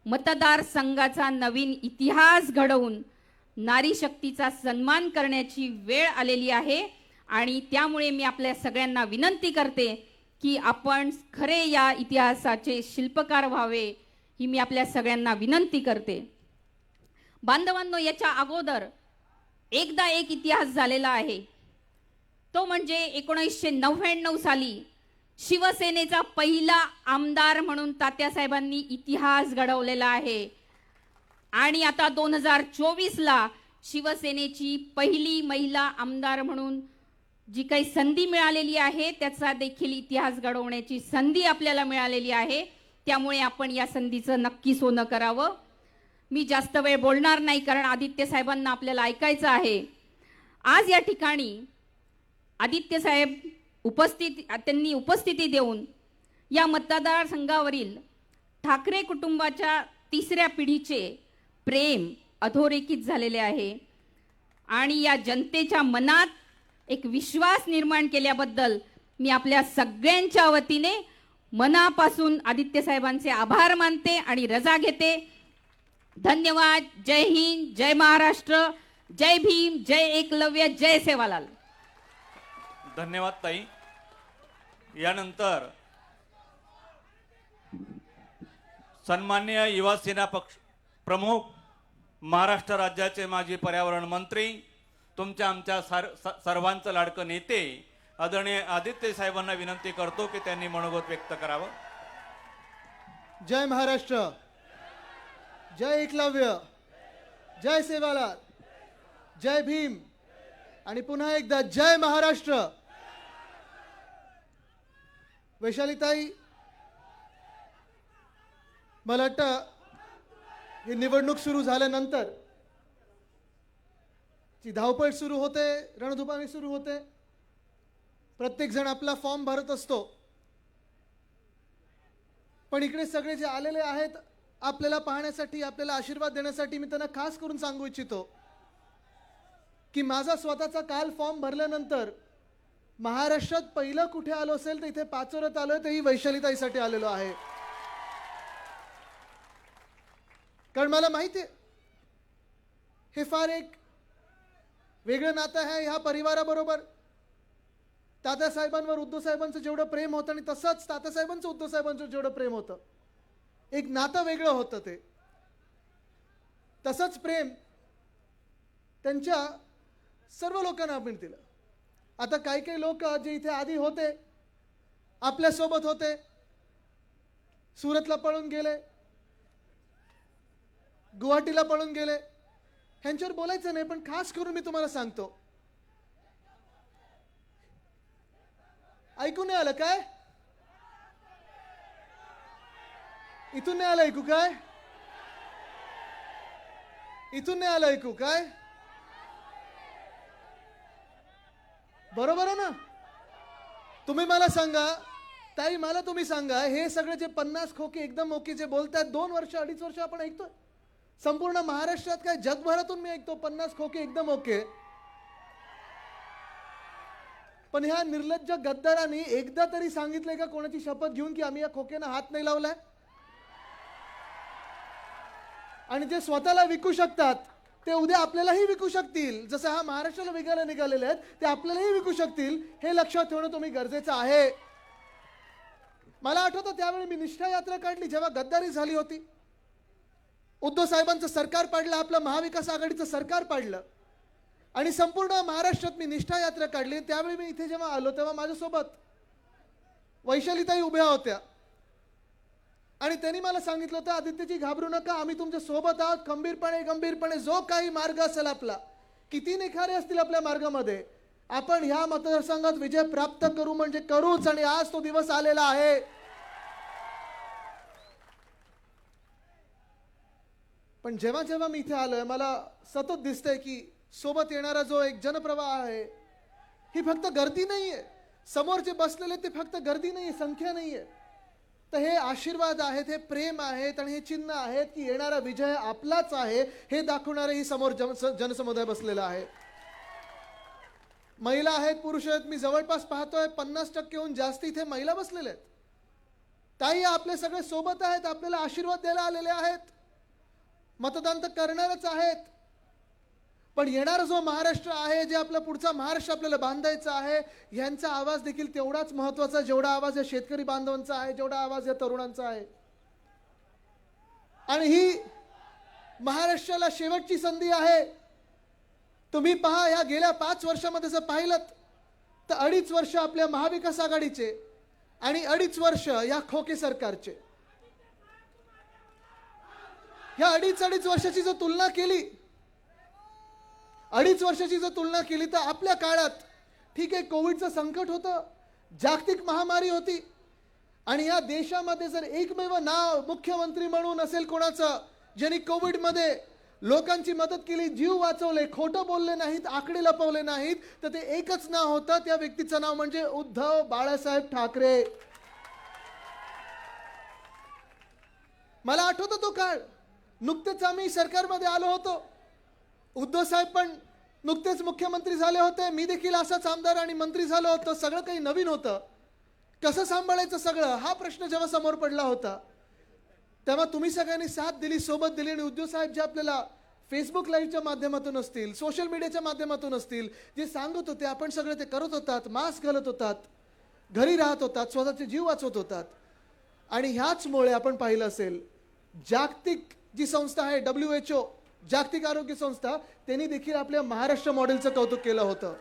मतदारसंघाचा नवीन इतिहास घडवून नारी शक्तीचा सन्मान करण्याची वेळ आलेली आहे. आणि त्यामुळे मी आपल्या सगळ्यांना विनंती करते की आपण खरे या इतिहासाचे शिल्पकार व्हावे, ही मी आपल्या सगळ्यांना विनंती करते. बांधवांनो, याच्या अगोदर एकदा एक इतिहास झालेला आहे, तो म्हणजे 1999 साली शिवसेनेचा पहिला आमदार म्हणून तात्यासाहेबांनी इतिहास घडवलेला आहे. आणि आता 2024ला शिवसेनेची पहिली महिला आमदार म्हणून जी काही संधी मिळालेली आहे त्याचा देखील इतिहास घडवण्याची संधी आपल्याला मिळालेली आहे. त्यामुळे आपण या संधीचं नक्की सोनं करावं. मी जास्त वेळ बोलणार नाही कारण आदित्य साहेबांना आपल्याला ऐकायचं आहे. आज या ठिकाणी आदित्य साहेब त्यांनी उपस्थिती देऊन या मतदारसंघावरील ठाकरे कुटुंबाच्या 3ऱ्या पिढीचे प्रेम अधोरेखित झालेले आहे आणि या जनतेच्या मनात एक विश्वास निर्माण केल्याबद्दल मी आपल्या सगळ्यांच्या वतीने मनापासून आदित्य साहेबांचे आभार मानते आणि रजा घेते. धन्यवाद. जय हिंद, जय महाराष्ट्र, जय भीम, जय एकलव्य, जय सेवालाल. धन्यवाद ताई. यानंतर सन्माननीय युवा सेना पक्ष प्रमुख, महाराष्ट्र राज्याचे माजी पर्यावरण मंत्री, तुमच्या आमच्या सर्वांचं लाडकं नेते आदरणीय आदित्य साहेबांना विनंती करतो की त्यांनी मनोगत व्यक्त करावं. जय महाराष्ट्र, जय एकलव्य, जय सेवालाल, जय भीम आणि पुन्हा एकदा जय महाराष्ट्र. वैशालीताई, मला वाटतं ही निवडणूक सुरू झाल्यानंतर ची धावपळ सुरू होते, रणधुमाळी सुरू होते, प्रत्येक जण आपला फॉर्म भरत असतो. पण इकडे सगळे जे आलेले आहेत आपल्याला पाहण्यासाठी, आपल्याला आशीर्वाद देण्यासाठी, मी त्यांना खास करून सांगू इच्छितो की माझा स्वतःचा काल फॉर्म भरल्यानंतर महाराष्ट्रात पहिलं कुठे आलो असेल तर इथे पाचोऱ्यात आलोय, तेही वैशालीताईसाठी आलेलो आहे. कारण मला माहिती आहे हे फार एक वेगळं नातं आहे ह्या परिवाराबरोबर. तात्यासाहेबांवर उद्धव साहेबांचं जेवढं प्रेम होतं आणि तसंच तात्यासाहेबांचं उद्धव साहेबांचं जेवढं प्रेम होतं, एक नातं वेगळं होतं ते. तसंच प्रेम त्यांच्या सर्व लोकांना आपण दिलं. आता काही काही लोक जे इथे आधी होते, आपल्यासोबत होते, सुरतला पळून गेले, गुवाहाटीला पळून गेले, ह्यांच्यावर बोलायचं नाही. पण खास करून मी तुम्हाला सांगतो, ऐकून नाही आलं काय? इथून नाही आलं ऐकू काय? इथून नाही आलं ऐकू काय? बरोबर आहे ना? तुम्ही मला सांगा ताई, मला तुम्ही सांगा, हे सगळे जे 50 खोके एकदम ओके जे बोलतात, 2 वर्ष 2.5 वर्ष आपण ऐकतोय. संपूर्ण महाराष्ट्रात काय जगभरातून मी ऐकतो 50 खोके एकदम ओके. पण ह्या निर्लज्ज गद्दारांनी एकदा तरी सांगितलंय का कोणाची शपथ घेऊन की आम्ही या खोक्यानं हात नाही लावलाय? आणि जे स्वतःला विकू शकतात ते उद्या आपल्यालाही विकू शकतील. जसं हा महाराष्ट्राला विकायला निघालेले आहेत, ते आपल्यालाही विकू शकतील. हे लक्षात ठेवणं तुम्ही गरजेचं आहे. मला आठवतं त्यावेळी मी निष्ठा यात्रा काढली जेव्हा गद्दारी झाली होती. उद्धव साहेबांचं सरकार पाडलं, आपलं महाविकास आघाडीचं सरकार पाडलं आणि संपूर्ण महाराष्ट्रात मी निष्ठा यात्रा काढली. त्यावेळी मी इथे जेव्हा आलो तेव्हा माझ्यासोबत वैशालीताई उभ्या होत्या आणि त्यांनी मला सांगितलं होतं, आदित्यजी घाबरू नका, आम्ही तुमच्या सोबत आहोत. गंभीरपणे जो काही मार्ग असेल आपला, किती निखारे असतील आपल्या मार्गामध्ये, आपण ह्या मतदारसंघात विजय प्राप्त करू म्हणजे करूच. आणि आज तो दिवस आलेला आहे. पण जेव्हा जेव्हा मी इथे आलोय, मला सतत दिसतंय की सोबत येणारा जो एक जनप्रवाह आहे, ही फक्त गर्दी नाहीये. समोर जे बसलेले ते फक्त गर्दी नाहीये, संख्या नाहीये. तर हे आशीर्वाद आहेत, हे प्रेम आहेत आणि हे चिन्ह आहेत की येणारा विजय आपलाच आहे, हे दाखवणारे ही समोर जनसमुदाय बसलेला आहे. महिला आहेत, पुरुष आहेत. मी जवळपास पाहतोय 50%हून जास्त इथे महिला बसलेल्या आहेत. ताई आपले सगळे सोबत आहेत, आपल्याला आशीर्वाद द्यायला आलेले आहेत. मतदान तर करणारच आहेत, पण येणारा जो महाराष्ट्र आहे, जे आपला पुढचा महाराष्ट्र आपल्याला बांधायचा आहे, यांचा आवाज देखील तेवढाच महत्वाचा जेवढा आवाज या शेतकरी बांधवांचा आहे, जेवढा आवाज या तरुणांचा आहे. आणि ही महाराष्ट्राला शेवटची संधी आहे. तुम्ही पहा, या गेल्या 5 वर्षामध्ये जर पाहिलं तर 2.5 वर्ष आपल्या महाविकास आघाडीचे आणि 2.5 वर्ष या खोके सरकारचे. या 2.5 वर्षाची जर तुलना केली, 2.5 वर्षाची जर तुलना केली तर आपल्या काळात ठीक आहे, कोविडचं संकट होतं, जागतिक महामारी होती आणि या देशामध्ये जर एकमेव नाव मुख्यमंत्री म्हणून असेल कोणाचं ज्यांनी कोविडमध्ये लोकांची मदत केली, जीव वाचवले, खोटं बोलले नाहीत, आकडे लपवले नाहीत, तर ते एकच नाव होतं. त्या व्यक्तीचं नाव म्हणजे उद्धव बाळासाहेब ठाकरे. मला आठवतं तो काळ. नुकतेच आम्ही सरकारमध्ये आलो होतो. उद्धव साहेब पण नुकतेच मुख्यमंत्री झाले होते. मी देखील असाच आमदार आणि मंत्री झालो होतो. सगळं काही नवीन होतं. कसं सांभाळायचं सगळं, हा प्रश्न जेव्हा समोर पडला होता, तेव्हा तुम्ही सगळ्यांनी साथ दिली, सोबत दिली. आणि उद्धव साहेब जे आपल्याला फेसबुक लाईव्हच्या माध्यमातून असतील, सोशल मीडियाच्या माध्यमातून असतील, जे सांगत होते, आपण सगळे ते करत होतात. मास्क घालत होतात, घरी राहत होतात, स्वतःचे जीव वाचवत होतात. आणि ह्याचमुळे आपण पाहिलं असेल, जागतिक जी संस्था आहे WHO, जागतिक आरोग्य संस्था, त्यांनी देखील आपल्या महाराष्ट्र मॉडेलचं कौतुक केलं होतं.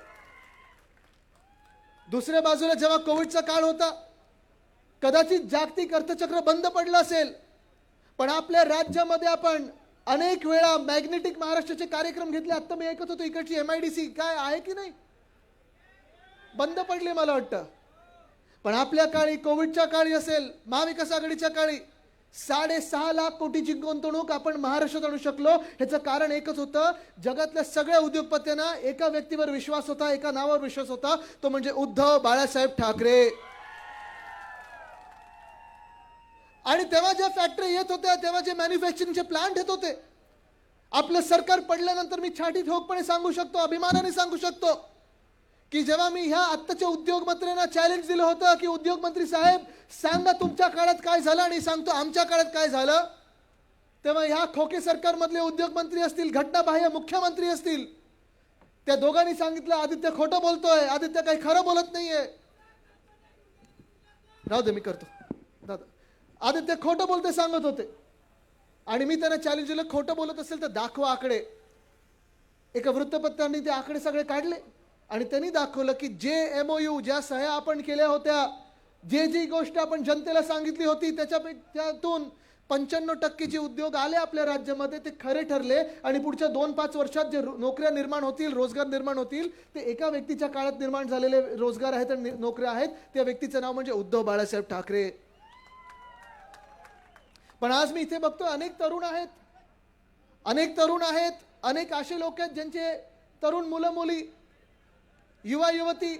दुसऱ्या बाजूला जेव्हा कोविडचा काळ होता, कदाचित जागतिक अर्थचक्र बंद पडलं असेल, पण आपल्या राज्यामध्ये आपण अनेक वेळा मॅग्नेटिक महाराष्ट्राचे कार्यक्रम घेतले. आता मी ऐकत होतो इकडची MIDC काय आहे की नाही, बंद पडले मला वाटतं. पण आपल्या काळी, कोविडच्या काळी असेल, महाविकास आघाडीच्या काळी 6.5 लाख कोटीची गुंतवणूक आपण महाराष्ट्रात आणू शकलो. ह्याचं कारण एकच होतं, जगातल्या सगळ्या उद्योगपत्यांना एका व्यक्तीवर विश्वास होता, एका नावावर विश्वास होता, तो म्हणजे उद्धव बाळासाहेब ठाकरे. आणि तेव्हा ज्या फॅक्टरी येत होत्या, तेव्हा जे मॅन्युफॅक्चरिंगचे प्लांट येत होते, आपलं सरकार पडल्यानंतर मी छाती ठोकपणे सांगू शकतो, अभिमानाने सांगू शकतो की जेव्हा मी ह्या आत्ताच्या उद्योगमंत्र्यांना चॅलेंज दिलं होतं की उद्योगमंत्री साहेब सांगा तुमच्या काळात काय झालं, आणि सांगतो आमच्या काळात काय झालं, तेव्हा ह्या खोके सरकारमधले उद्योगमंत्री असतील, घटनाबाह्य मुख्यमंत्री असतील, त्या दोघांनी सांगितलं आदित्य खोटं बोलतोय, आदित्य काही खरं बोलत नाहीये. राहू दे, मी करतो दादा. आदित्य खोटं बोलते सांगत होते आणि मी त्यांना चॅलेंज दिलं, खोटं बोलत असेल तर दाखवा आकडे. एका वृत्तपत्रांनी ते आकडे सगळे काढले आणि त्यांनी दाखवलं की जे MOU, ज्या सह्या आपण केल्या होत्या, जी गोष्ट आपण जनतेला सांगितली होती, त्यातून 95% जे उद्योग आले आपल्या राज्यामध्ये ते खरे ठरले आणि पुढच्या 2-5 वर्षात जे नोकऱ्या निर्माण होतील, रोजगार निर्माण होतील, ते एका व्यक्तीच्या काळात निर्माण झालेले रोजगार आहेत आणि नोकऱ्या आहेत. त्या व्यक्तीचं नाव म्हणजे उद्धव बाळासाहेब ठाकरे. पण आज मी इथे बघतो अनेक तरुण आहेत, अनेक असे लोक आहेत ज्यांचे तरुण मुलं मुली, युवा युवती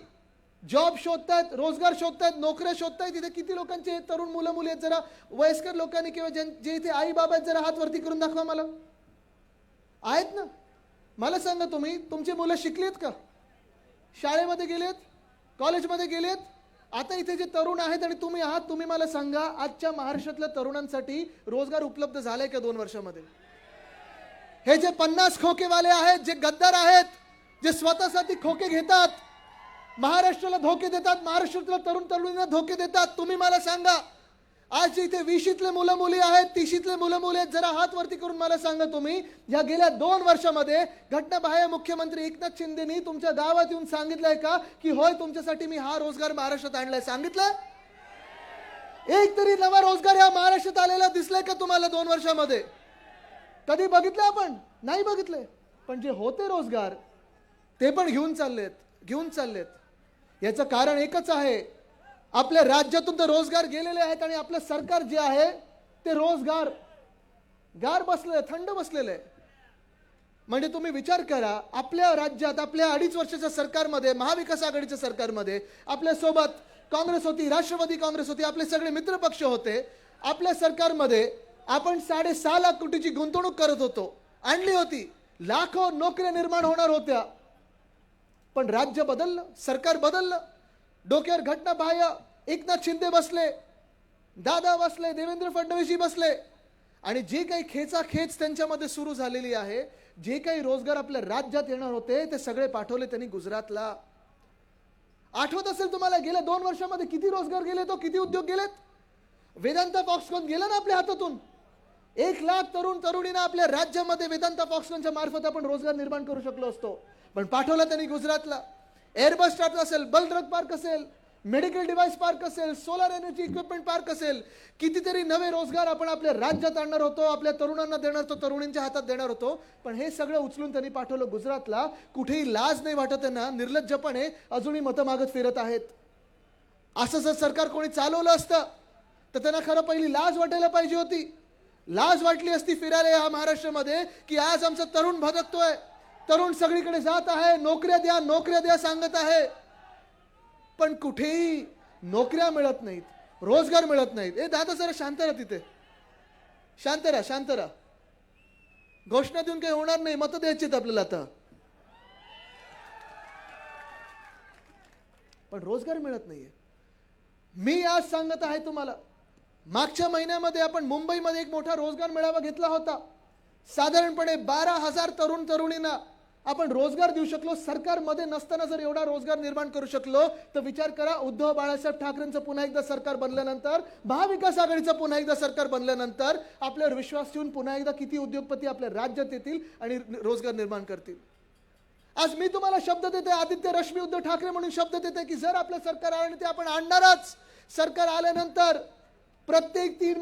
जॉब शोधतायत, रोजगार शोधतायत, नोकऱ्या शोधतायत. इथे किती लोकांचे तरुण मुलं मुली आहेत? जरा वयस्कर लोकांनी किंवा जे इथे आई बाबा आहेत जरा हात वरती करून दाखवा मला. आहेत ना? मला सांगा, तुम्ही तुमची मुलं शिकलीत का? शाळेमध्ये गेलेत, कॉलेजमध्ये गेलेत? आता इथे जे तरुण आहेत आणि तुम्ही आहात, तुम्ही मला सांगा, आजच्या महाराष्ट्रातल्या तरुणांसाठी रोजगार उपलब्ध झालाय का 2 वर्षामध्ये? हे जे 50 खोकेवाले आहेत, जे गद्दार आहेत, जे स्वतःसाठी खोके घेतात, महाराष्ट्राला धोके देतात, महाराष्ट्रातल्या तरुण तरुणींना धोके देतात, तुम्ही मला सांगा, आज इथे 20शीतले मुलं मुली आहेत, 30शीतले मुलं मुली आहेत, जरा हात वरती करून मला सांगा, तुम्ही या गेल्या 2 वर्षामध्ये घटनाबाह्य मुख्यमंत्री एकनाथ शिंदेनी तुमच्या गावात येऊन सांगितलंय का की होय तुमच्यासाठी मी हा रोजगार महाराष्ट्रात आणलाय? सांगितलं? एक तरी नवा रोजगार या महाराष्ट्रात आलेला दिसलाय का तुम्हाला 2 वर्षामध्ये? कधी बघितलं आपण? नाही बघितले. पण जे होते रोजगार ते पण घेऊन चाललेत. याचं कारण एकच आहे, आपल्या राज्यातून तर रोजगार गेलेले आहेत आणि आपलं सरकार जे आहे ते रोजगार बसलेलं, थंड बसलेलं आहे. म्हणजे तुम्ही विचार करा, आपल्या राज्यात आपल्या 2.5 वर्षाच्या सरकारमध्ये, महाविकास आघाडीच्या सरकारमध्ये आपल्या सोबत काँग्रेस होती, राष्ट्रवादी काँग्रेस होती, आपले सगळे मित्र पक्ष होते. आपल्या सरकारमध्ये आपण 6.5 लाख कोटीची गुंतवणूक करत होतो, आणली होती, लाखो नोकऱ्या निर्माण होणार होत्या. पण राज्य बदललं, सरकार बदललं, डोक्यावर घटनाबाह्य एकनाथ शिंदे बसले, दादा बसले, देवेंद्र फडणवीसजी बसले आणि जे काही खेचाखेच त्यांच्यामध्ये सुरू झालेली आहे, जे काही रोजगार आपल्या राज्यात येणार होते ते सगळे पाठवले त्यांनी गुजरातला. आठवत असेल तुम्हाला, गेल्या 2 वर्षामध्ये किती रोजगार गेले, तो किती उद्योग गेलेत? वेदांता फॉक्सकॉन गेला ना आपल्या हातातून. 1 लाख तरुण तरुणींना आपल्या राज्यामध्ये वेदांता फॉक्सकॉनच्या मार्फत आपण रोजगार निर्माण करू शकलो असतो, पण पाठवला त्यांनी गुजरातला. एअरबस स्टार्ट असेल, बल ड्रग पार्क असेल, मेडिकल डिव्हाइस पार्क असेल, सोलर एनर्जी इक्विपमेंट पार्क असेल, कितीतरी नवे रोजगार आपण आपल्या राज्यात आणणार होतो, आपल्या तरुणांना देणार होतो, तरुणींच्या हातात देणार होतो. पण हे सगळं उचलून त्यांनी पाठवलं गुजरातला. कुठेही लाज नाही वाटत त्यांना, निर्लज्जपणे अजूनही मतं मागत फिरत आहेत. असं जर सरकार कोणी चालवलं असतं तर त्यांना खरं पहिली लाज वाटायला पाहिजे होती. लाज वाटली असती फिरायला या महाराष्ट्रामध्ये की आज आमचा तरुण भटकतोय, तरुण सगळीकडे जात आहे, नोकऱ्या द्या सांगत आहे, पण कुठेही नोकऱ्या मिळत नाहीत, रोजगार मिळत नाहीत. ए दादा जरा शांत राहा, तिथे शांत राहा. घोषणा देऊन काही होणार नाही, मतं द्यायची आपल्याला आता. पण रोजगार मिळत नाहीये. मी आज सांगत आहे तुम्हाला, मागच्या महिन्यामध्ये आपण मुंबईमध्ये एक मोठा रोजगार मेळावा घेतला होता. साधारणपणे 12,000 तरुण तरुणींना आपण रोजगार देऊ शकलो. सरकारमध्ये नसताना जर एवढा रोजगार निर्माण करू शकलो तर विचार करा, उद्धव बाळासाहेब ठाकरेंचं पुन्हा एकदा सरकार बनल्यानंतर, महाविकास आघाडीचं पुन्हा एकदा सरकार बनल्यानंतर आपल्यावर विश्वास ठेवून पुन्हा एकदा किती उद्योगपती आपल्या राज्यात येतील आणि रोजगार निर्माण करतील. आज मी तुम्हाला शब्द देते, आदित्य रश्मी उद्धव ठाकरे म्हणून शब्द देते की जर आपलं सरकार आलं आणि ते आपण आणणारच. सरकार आल्यानंतर प्रत्येक 3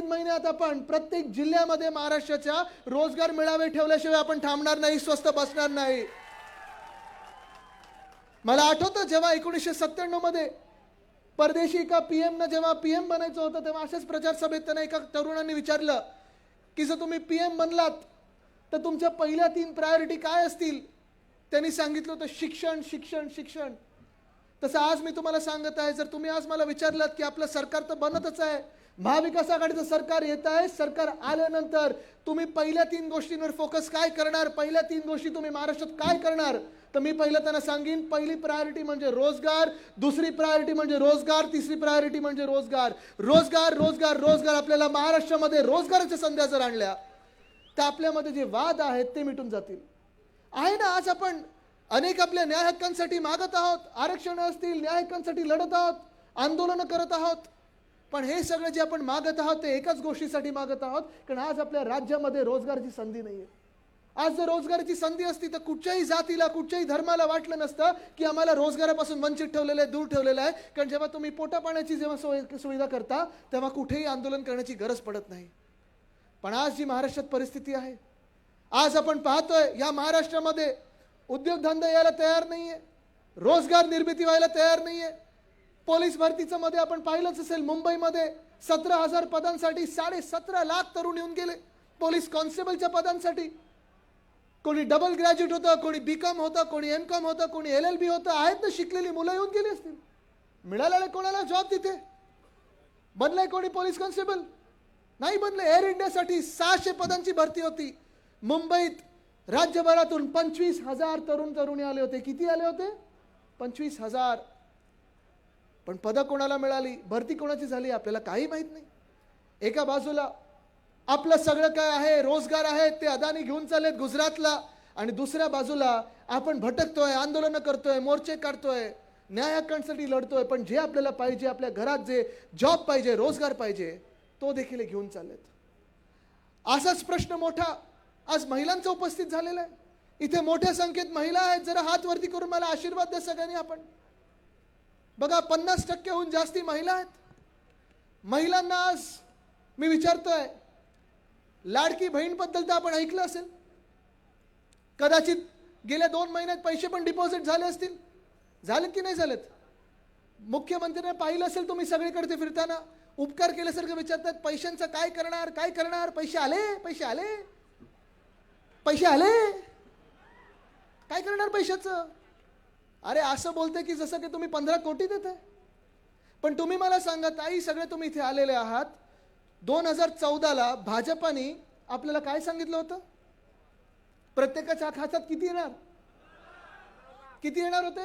महिन्यात आपण प्रत्येक जिल्ह्यामध्ये महाराष्ट्राच्या रोजगार मेळावे ठेवल्याशिवाय आपण थांबणार नाही, स्वस्त बसणार नाही. मला आठवतं जेव्हा 1997 मध्ये परदेशी एका PM न जेव्हा PM बनायचं होतं तेव्हा अशाच प्रचार सभेत त्यांना एका तरुणांनी विचारलं की जर तुम्ही PM बनलात तर तुमच्या पहिल्या 3 प्रायोरिटी काय असतील? त्यांनी सांगितलं होतं शिक्षण शिक्षण शिक्षण. तसं आज मी तुम्हाला सांगत आहे, जर तुम्ही आज मला विचारलात की आपलं सरकार तर बनतच आहे, महाविकास आघाडीचं सरकार येत आहे, सरकार आल्यानंतर तुम्ही पहिल्या 3 गोष्टींवर फोकस काय करणार, पहिल्या 3 गोष्टी तुम्ही महाराष्ट्रात काय करणार, तर मी पहिलं त्यांना सांगेन, पहिली प्रायोरिटी म्हणजे रोजगार, दुसरी प्रायोरिटी म्हणजे रोजगार, तिसरी प्रायोरिटी म्हणजे रोजगार. रोजगार रोजगार रोजगार. आपल्याला महाराष्ट्रामध्ये रोजगाराच्या संध्या जर आणल्या तर आपल्यामध्ये जे वाद आहेत ते मिटून जातील. आहे ना, आज आपण अनेक आपल्या न्याय हक्कांसाठी मागत आहोत, आरक्षण असतील, न्याय हक्कांसाठी लढत आहोत, आंदोलनं करत आहोत. पण हे सगळं जे आपण मागत आहोत ते एकाच गोष्टीसाठी मागत आहोत, कारण आज आपल्या राज्यामध्ये रोजगाराची संधी नाही आहे. आज जर रोजगाराची संधी असती तर कुठच्याही जातीला, कुठच्याही धर्माला वाटलं नसतं की आम्हाला रोजगारापासून वंचित ठेवलेलं आहे, दूर ठेवलेलं आहे. कारण जेव्हा तुम्ही पोटा पाण्याची जेव्हा सुविधा करता तेव्हा कुठेही आंदोलन करण्याची गरज पडत नाही. पण आज जी महाराष्ट्रात परिस्थिती आहे, आज आपण पाहतोय या महाराष्ट्रामध्ये उद्योगधंदा यायला तयार नाहीये, रोजगार निर्मिती व्हायला तयार नाहीये. पोलीस भरतीचं मध्ये आपण पाहिलंच असेल, मुंबईमध्ये 17,000 पदांसाठी 17.5 लाख तरुण येऊन गेले पोलीस कॉन्स्टेबलच्या पदांसाठी. कोणी डबल ग्रॅज्युएट होतं, कोणी बीकॉम होतं, कोणी एमकॉम होतं, कोणी LLB होतं. आहेत ना शिकलेली मुलं येऊन गेली असतील. मिळालेला कोणाला जॉब तिथे? बनलाय कोणी पोलीस कॉन्स्टेबल? नाही बनले. एअर इंडियासाठी 600 पदांची भरती होती. मुंबईत राज्यभरातून 25,000 तरुणी आले होते. किती आले होते? 25,000. पण पदं कोणाला मिळाली, भरती कोणाची झाली आपल्याला काही माहित नाही. एका बाजूला आपलं सगळं काय आहे, रोजगार आहे, ते अदानी घेऊन चाललेत गुजरातला, आणि दुसऱ्या बाजूला आपण भटकतोय, आंदोलनं करतोय, मोर्चे काढतोय, न्याय हक्कांसाठी लढतोय. पण जे आपल्याला पाहिजे, आपल्या घरात जे जॉब पाहिजे, रोजगार पाहिजे, तो देखील घेऊन चाललेत. असाच प्रश्न मोठा आज महिलांचा उपस्थित झालेला आहे. इथे मोठ्या संख्येत महिला आहेत. जरा हात वरती करून मला आशीर्वाद द्या सगळ्यांनी. आपण बघा 50%हून जास्ती महिला आहेत. महिलांना आज मी विचारतोय, लाडकी बहीणबद्दल तर आपण ऐकलं असेल, कदाचित गेल्या 2 महिन्यात पैसे पण डिपॉझिट झाले असतील. झालेत की नाही झालेत? मुख्यमंत्र्यांना पाहिलं असेल तुम्ही सगळीकडे ते फिरताना, उपकार केल्यासारखं विचारतात, पैशांचं काय करणार, काय करणार, पैसे आले, पैसे आले, पैसे आले, काय करणार पैशाचं? अरे असं बोलते की जसं की तुम्ही 15 कोटी देताय. पण तुम्ही मला सांगा ताई, सगळे तुम्ही इथे आलेले आहात, 2014ला भाजपाने आपल्याला काय सांगितलं होतं? प्रत्येकाच्या खात्यात किती येणार, किती येणार होते?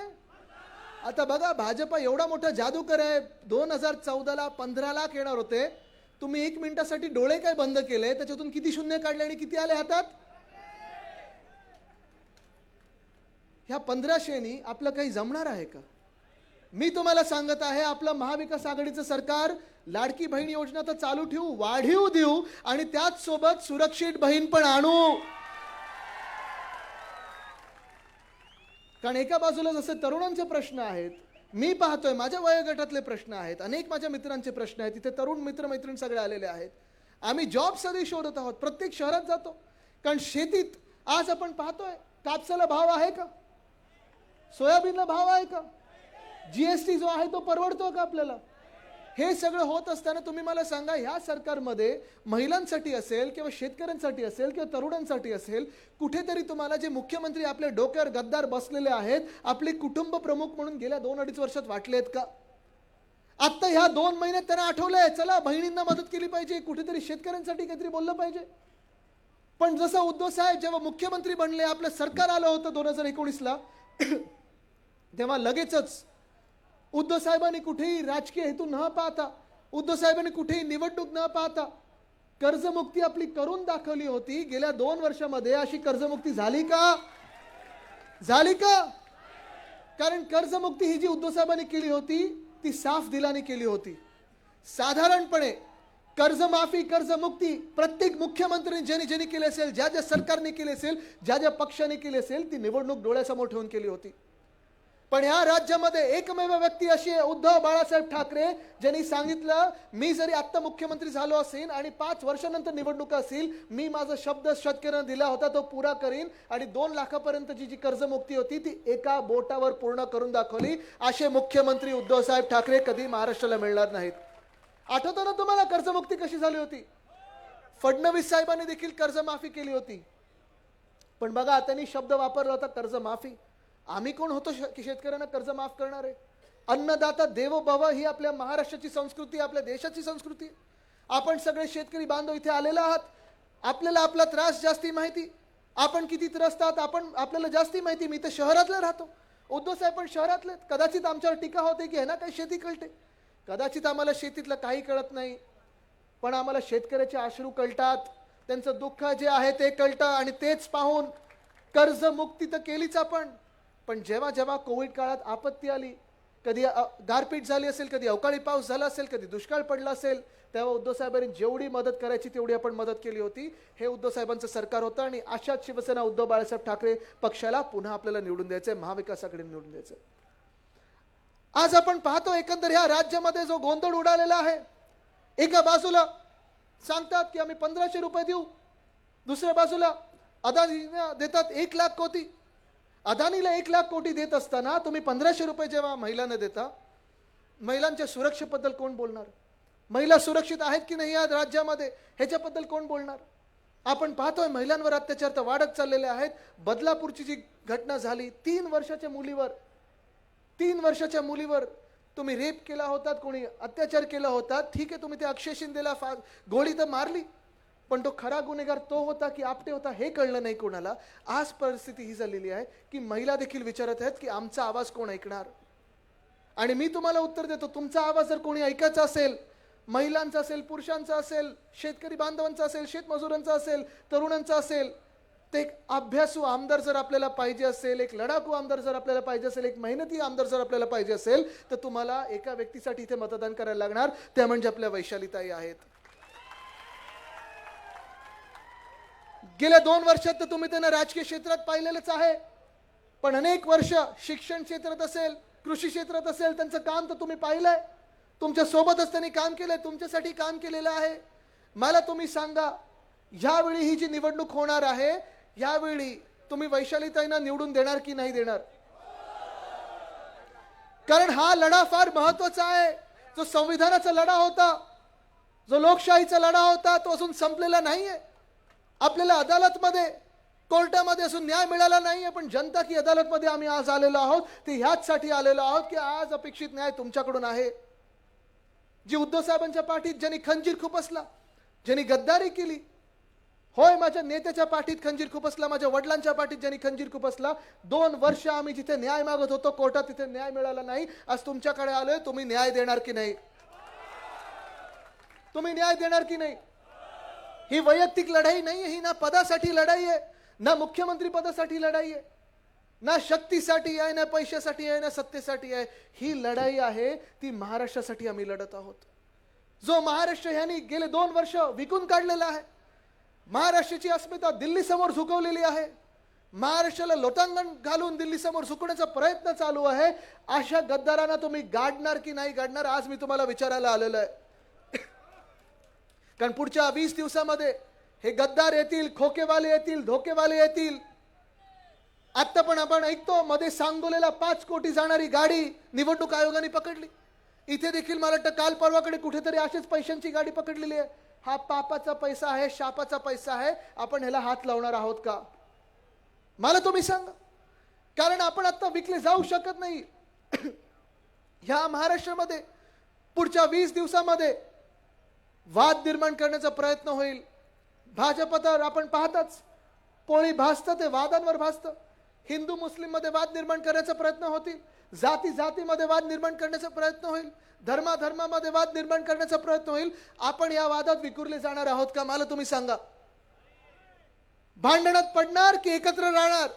आता बघा, भाजपा एवढा मोठा जादूकर आहे. 2014ला 15 लाख येणार होते. तुम्ही 1 मिनिटासाठी डोळे काय बंद केले, त्याच्यातून किती शून्य काढले आणि किती आले हातात? ह्या 1500नी आपलं काही जमणार आहे का? मी तुम्हाला सांगत आहे, आपलं महाविकास आघाडीचं सरकार लाडकी बहीण योजना तर चालू ठेवू, वाढीव देऊ, आणि त्याच सोबत सुरक्षित बहीण पण आणू. कारण एका बाजूला जसे तरुणांचे प्रश्न आहेत, मी पाहतोय माझ्या वयोगटातले प्रश्न आहेत, अनेक माझ्या मित्रांचे प्रश्न आहेत, तिथे तरुण मित्रमैत्रीण सगळे आलेले आहेत. आम्ही जॉब सगळे शोधत आहोत, प्रत्येक शहरात जातो. कारण शेतीत आज आपण पाहतोय, कापसाला भाव आहे का? सोयाबीनला भाव आहे का? GST जो आहे तो परवडतो का आपल्याला? हे सगळं होत असताना तुम्ही मला सांगा, ह्या सरकारमध्ये महिलांसाठी असेल किंवा शेतकऱ्यांसाठी असेल किंवा तरुणांसाठी असेल, कुठेतरी तुम्हाला जे मुख्यमंत्री आपल्या डोक्यावर गद्दार बसलेले आहेत, आपले कुटुंब प्रमुख म्हणून गेल्या 2-2.5 वर्षात वाटलेत का? आता ह्या 2 महिन्यात त्यांना आठवलंय, चला बहिणींना मदत केली पाहिजे, कुठेतरी शेतकऱ्यांसाठी काहीतरी बोललं पाहिजे. पण जसं उद्धव साहेब जेव्हा मुख्यमंत्री बनले, आपलं सरकार आलं होतं 2019ला, तेव्हा लगेचच उद्धव साहेबांनी कुठेही राजकीय हेतू न पाहता, उद्धव साहेबांनी कुठेही निवडणूक न पाहता कर्जमुक्ती आपली करून दाखवली होती. गेल्या 2 वर्षामध्ये अशी कर्जमुक्ती झाली का? झाली का? कारण कर्जमुक्ती ही जी उद्धव साहेबांनी केली होती ती साफ दिलाने केली होती. साधारणपणे कर्जमाफी, कर्जमुक्ती प्रत्येक मुख्यमंत्र्यांनी ज्यांनी ज्यांनी केली असेल, ज्या ज्या सरकारने केली असेल, ज्या ज्या पक्षाने केली असेल, ती निवडणूक डोळ्यासमोर ठेवून केली होती. पण या राज्यामध्ये एकमेव व्यक्ती अशी आहे, उद्धव बाळासाहेब ठाकरे, ज्यांनी सांगितलं, मी जरी आत्ता मुख्यमंत्री झालो असेल आणि 5 वर्षानंतर निवडणूक असेल, मी माझा शब्द शेतकऱ्यांना दिला होता तो पुरा करीन, आणि 2 लाखापर्यंतची जी कर्जमुक्ती होती ती एका बोटावर पूर्ण करून दाखवली. असे मुख्यमंत्री उद्धव साहेब ठाकरे कधी महाराष्ट्राला मिळणार नाहीत. आठवतं ना तुम्हाला कर्जमुक्ती कशी झाली होती? फडणवीस साहेबांनी देखील कर्जमाफी केली होती. पण बघा, त्यांनी शब्द वापरला होता कर्जमाफी. आम्ही कोण होतो की शेतकऱ्यांना कर्ज माफ करणार आहे? अन्नदाता देवो भव ही आपल्या महाराष्ट्राची संस्कृती, आपल्या देशाची संस्कृती. आपण सगळे शेतकरी बांधव इथे आलेला आहात. आपल्याला आपला त्रास जास्ती माहिती, आपण किती त्रस्त आहात आपल्याला जास्ती माहिती. मी तर शहरातला राहतो, उद्धव साहेब पण शहरातले. कदाचित आमच्यावर टीका होते की ह्यांना काही शेती कळते. कदाचित आम्हाला शेतीतलं काही कळत नाही, पण आम्हाला शेतकऱ्याचे अश्रू कळतात, त्यांचं दुःख जे आहे ते कळतं. आणि तेच पाहून कर्जमुक्ती तर केलीच आपण, पण जेव्हा जेव्हा कोविड काळात आपत्ती आली, कधी गारपीट झाली असेल, कधी अवकाळी पाऊस झाला असेल, कधी दुष्काळ पडला असेल, तेव्हा उद्धव साहेबांनी जेवढी मदत करायची तेवढी आपण मदत केली होती. हे उद्धव साहेबांचं सरकार होतं आणि अशाच शिवसेना उद्धव बाळासाहेब ठाकरे पक्षाला पुन्हा आपल्याला निवडून द्यायचंय, महाविकास आघाडीने निवडून द्यायचंय. आज आपण पाहतो एकंदर ह्या राज्यामध्ये जो गोंधळ उडालेला आहे. एका बाजूला सांगतात की आम्ही 1500 रुपये देऊ, दुसऱ्या बाजूला अदानीला देतात 1 लाख कोटी. अदानीला 1 लाख कोटी देत असताना तुम्ही 1500 रुपये जेव्हा महिलांना देता, महिलांच्या सुरक्षेबद्दल कोण बोलणार? महिला सुरक्षित आहेत की नाही या राज्यामध्ये ह्याच्याबद्दल कोण बोलणार? आपण पाहतोय महिलांवर अत्याचार तर वाढत चाललेले आहेत. बदलापूरची जी घटना झाली, 3 वर्षाच्या मुलीवर तुम्ही रेप केला होता, कोणी अत्याचार केला होता. ठीक आहे, तुम्ही ते अक्षय शिंदेला गोळी तर मारली, पण तो खरा गुन्हेगार तो होता की आपटे होता हे कळलं नाही कोणाला. आज परिस्थिती ही झालेली आहे की महिला देखील विचारत आहेत की आमचा आवाज कोण ऐकणार? आणि मी तुम्हाला उत्तर देतो, तुमचा आवाज जर कोणी ऐकायचा असेल, महिलांचा असेल, पुरुषांचा असेल, शेतकरी बांधवांचा असेल, शेतमजुरांचा असेल, तरुणांचा असेल, ते एक अभ्यासू आमदार जर आपल्याला पाहिजे असेल, एक लढाकू आमदार जर आपल्याला पाहिजे असेल, एक मेहनती आमदार जर आपल्याला पाहिजे असेल, तर तुम्हाला एका व्यक्तीसाठी इथे मतदान करायला लागणार, त्या म्हणजे आपल्या वैशालीताई आहेत. गेल्या 2 वर्षात तर तुम्ही त्यांना राजकीय क्षेत्रात पाहिलेलंच आहे, पण अनेक वर्ष शिक्षण क्षेत्रात असेल, कृषी क्षेत्रात असेल, त्यांचं काम तर तुम्ही पाहिलंय. तुमच्या सोबतच त्यांनी काम केलंय, तुमच्यासाठी काम केलेलं आहे. मला तुम्ही सांगा, यावेळी ही जी निवडणूक होणार आहे, यावेळी तुम्ही वैशालीताईंना निवडून देणार की नाही देणार? कारण हा लढा फार महत्वाचा आहे. जो संविधानाचा लढा होता, जो लोकशाहीचा लढा होता, तो अजून संपलेला नाहीये. आपल्याला अदालतमध्ये, कोर्टामध्ये अजून न्याय मिळाला नाहीये, पण जनता की अदालतमध्ये आम्ही आज आलेलो आहोत. ते ह्याचसाठी आलेलो आहोत की आज अपेक्षित न्याय तुमच्याकडून आहे. जी उद्धव साहेबांच्या पाठीत ज्यांनी खंजीर खुपसला, ज्यांनी गद्दारी केली, होय माझ्या नेत्याच्या पाठीत खंजीर खुपसला, माझ्या वडिलांच्या पाठीत ज्यांनी खंजीर खुपसला. 2 वर्ष आम्ही जिथे न्याय मागत होतो कोर्टात, तिथे न्याय मिळाला नाही. आज तुमच्याकडे आलोय, तुम्ही न्याय देणार की नाही? तुम्ही न्याय देणार की नाही? ही वैयक्तिक लढाई नाहीये, ही ना पदासाठी लढाई आहे, ना मुख्यमंत्री पदासाठी लढाई आहे, ना शक्तीसाठी आहे, ना पैशासाठी आहे, ना सत्तेसाठी आहे. ही लढाई आहे ती महाराष्ट्रासाठी आम्ही लढत आहोत. जो महाराष्ट्र ह्यांनी गेले 2 वर्ष विकून काढलेला आहे. महाराष्ट्राची अस्मिता दिल्ली समोर झुकवलेली आहे. महाराष्ट्राला लोटांगण घालून दिल्ली समोर झुकवण्याचा प्रयत्न चालू आहे. अशा गद्दारांना तुम्ही गाडणार की नाही गाडणार, आज मी तुम्हाला विचारायला आलेलो आहे. कारण पुढच्या 20 दिवसामध्ये हे गद्दार येतील, खोकेवाले येतील, धोकेवाले येतील. आता पण आपण ऐकतो मध्ये सांगोलेला 5 कोटी जाणारी गाडी निवडणूक आयोगाने पकडली. इथे देखील मला वाटतं काल परवाकडे कुठेतरी अशीच पैशांची गाडी पकडलेली आहे. हा पापाचा पैसा आहे, शापाचा पैसा आहे. आपण ह्याला हात लावणार आहोत का? मला तुम्ही सांगा. कारण आपण आता विकले जाऊ शकत नाही. ह्या महाराष्ट्रामध्ये पुढच्या 20 दिवसामध्ये वाद निर्माण करण्याचा प्रयत्न होईल. भाजपवर आपण पाहताच, पोळी भासतं ते वादांवर भासतं. हिंदू मुस्लिम मध्ये वाद निर्माण करण्याचा प्रयत्न होतील, जाती जातीमध्ये वाद निर्माण करण्याचा प्रयत्न होईल, धर्माधर्मामध्ये वाद निर्माण करण्याचा प्रयत्न होईल. आपण या वादात विखुरले जाणार आहोत का? मला तुम्ही सांगा. भांडणात पडणार की एकत्र राहणार?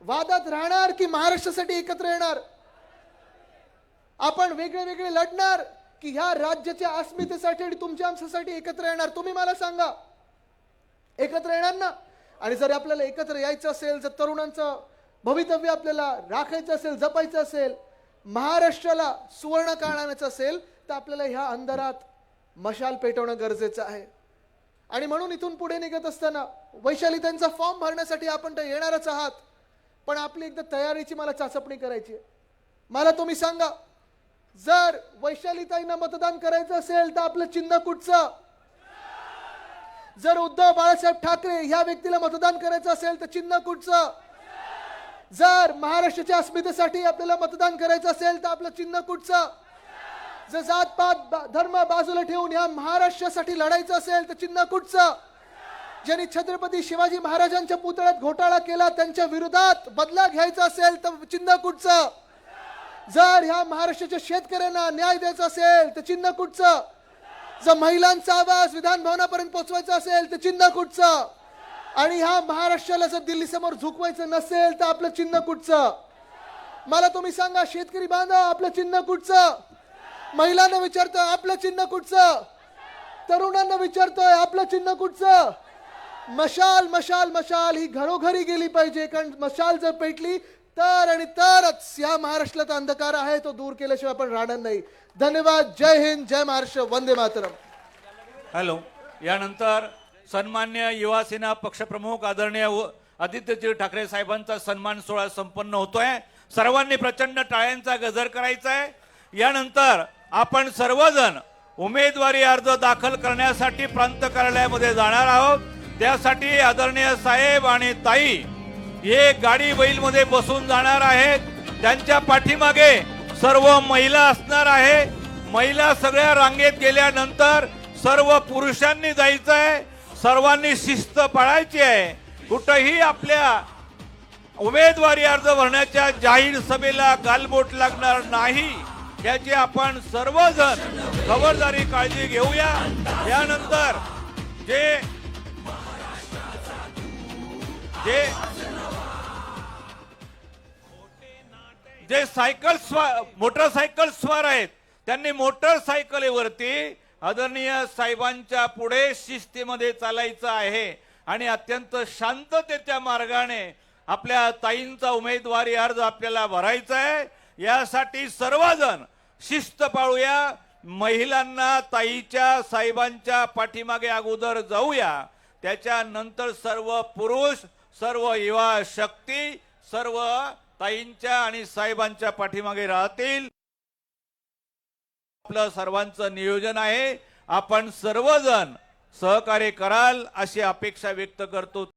वादात राहणार की महाराष्ट्रासाठी एकत्र येणार? आपण वेगळे वेगळे लढणार की ह्या राज्याच्या अस्मितेसाठी आणि तुमच्या आमच्यासाठी एकत्र येणार? तुम्ही मला सांगा. एकत्र येणार ना? आणि जर आपल्याला एकत्र यायचं असेल, जर तरुणांचं भवितव्य आपल्याला राखायचं असेल, जपायचं असेल, महाराष्ट्राला सुवर्ण काळ आणायचं असेल, तर आपल्याला ह्या अंधारात मशाल पेटवणं गरजेचं आहे. आणि म्हणून इथून पुढे निघत असताना वैशालीताईंचा फॉर्म भरण्यासाठी आपण तर येणारच आहात, पण आपली एकदा तयारीची मला चाचपणी करायची आहे. मला तुम्ही सांगा, जर वैशालीताईंना मतदान करायचं असेल तर आपलं चिन्ह कुठचं? जर उद्धव बाळासाहेब ठाकरे ह्या व्यक्तीला मतदान करायचं असेल तर चिन्ह कुठचं? जर महाराष्ट्राच्या अस्मितेसाठी आपल्याला मतदान करायचं असेल तर आपलं चिन्ह कुठचं? जर जातपात धर्म बाजूला ठेवून या महाराष्ट्रासाठी लढायचं असेल तर चिन्ह कुठचं? ज्यांनी छत्रपती शिवाजी महाराजांच्या पुतळ्यात घोटाळा केला त्यांच्या विरोधात बदला घ्यायचा असेल तर चिन्ह कुठचं? जर ह्या महाराष्ट्राच्या शेतकऱ्यांना न्याय द्यायचा असेल तर चिन्ह कुठचं? जर महिलांचा आवाज विधान भवनापर्यंत पोहोचवायचा असेल तर चिन्ह कुठचं? आणि ह्या महाराष्ट्राला जर दिल्ली समोर झुकवायचं नसेल तर आपलं चिन्ह कुठचं? मला तुम्ही सांगा शेतकरी बांधव, आपलं चिन्ह कुठचं? महिलांना विचारतोय आपलं चिन्ह कुठचं? तरुणांना विचारतोय आपलं चिन्ह कुठचं? मशाल मशाल मशाल ही घरोघरी गेली पाहिजे, कारण मशाल जर पेटली तर आणि तरच या महाराष्ट्राचा अंधकार आहे तो दूर केल्याशिवाय आपण राहणार नाही. धन्यवाद. जय हिंद, जय महाराष्ट्र, वंदे मातरम. हॅलो. यानंतर सन्मान्य युवा सेना पक्षप्रमुख आदरणीय आदित्यजी ठाकरे साहेबांचा सन्मान सोहळा संपन्न होतोय. सर्वांनी प्रचंड टाळ्यांचा गजर करायचा आहे. यानंतर आपण सर्वजण उमेदवारी अर्ज दाखल करण्यासाठी प्रांत कार्यालयामध्ये जाणार आहोत. त्यासाठी आदरणीय साहेब आणि ताई हे गाडी बैल मध्ये बसून जाणार आहेत. त्यांच्या पाठीमागे सर्व महिला असणार आहे. महिला सगळ्या रांगेत गेल्यानंतर सर्व पुरुषांनी जायचं आहे. सर्वांनी शिस्त पाळायची आहे. कुठंही आपल्या उमेदवारी अर्ज भरण्याच्या जाहीर सभेला गालबोट लागणार नाही याची आपण सर्वजण खबरदारी काळजी घेऊया. यानंतर जे मोटरसायकल स्वार आहेत त्यांनी मोटरसायकलीवरती आदरणीय साहेबांच्या पुढे शिस्तीमध्ये चालायचं आहे आणि अत्यंत शांततेच्या मार्गाने आपल्या ताईंचा उमेदवारी अर्ज आपल्याला भरायचा आहे. यासाठी सर्वजण शिस्त पाळूया. महिलांना ताईच्या साहेबांच्या पाठीमागे अगोदर जाऊया. त्याच्यानंतर सर्व पुरुष, सर्व युवा शक्ती सर्व ताईंच्या आणि साहेबांच्या पाठीमागे राहतील. आपलं सर्वांचं नियोजन आहे. आपण सर्वजण सहकार्य कराल अशी अपेक्षा व्यक्त करतो.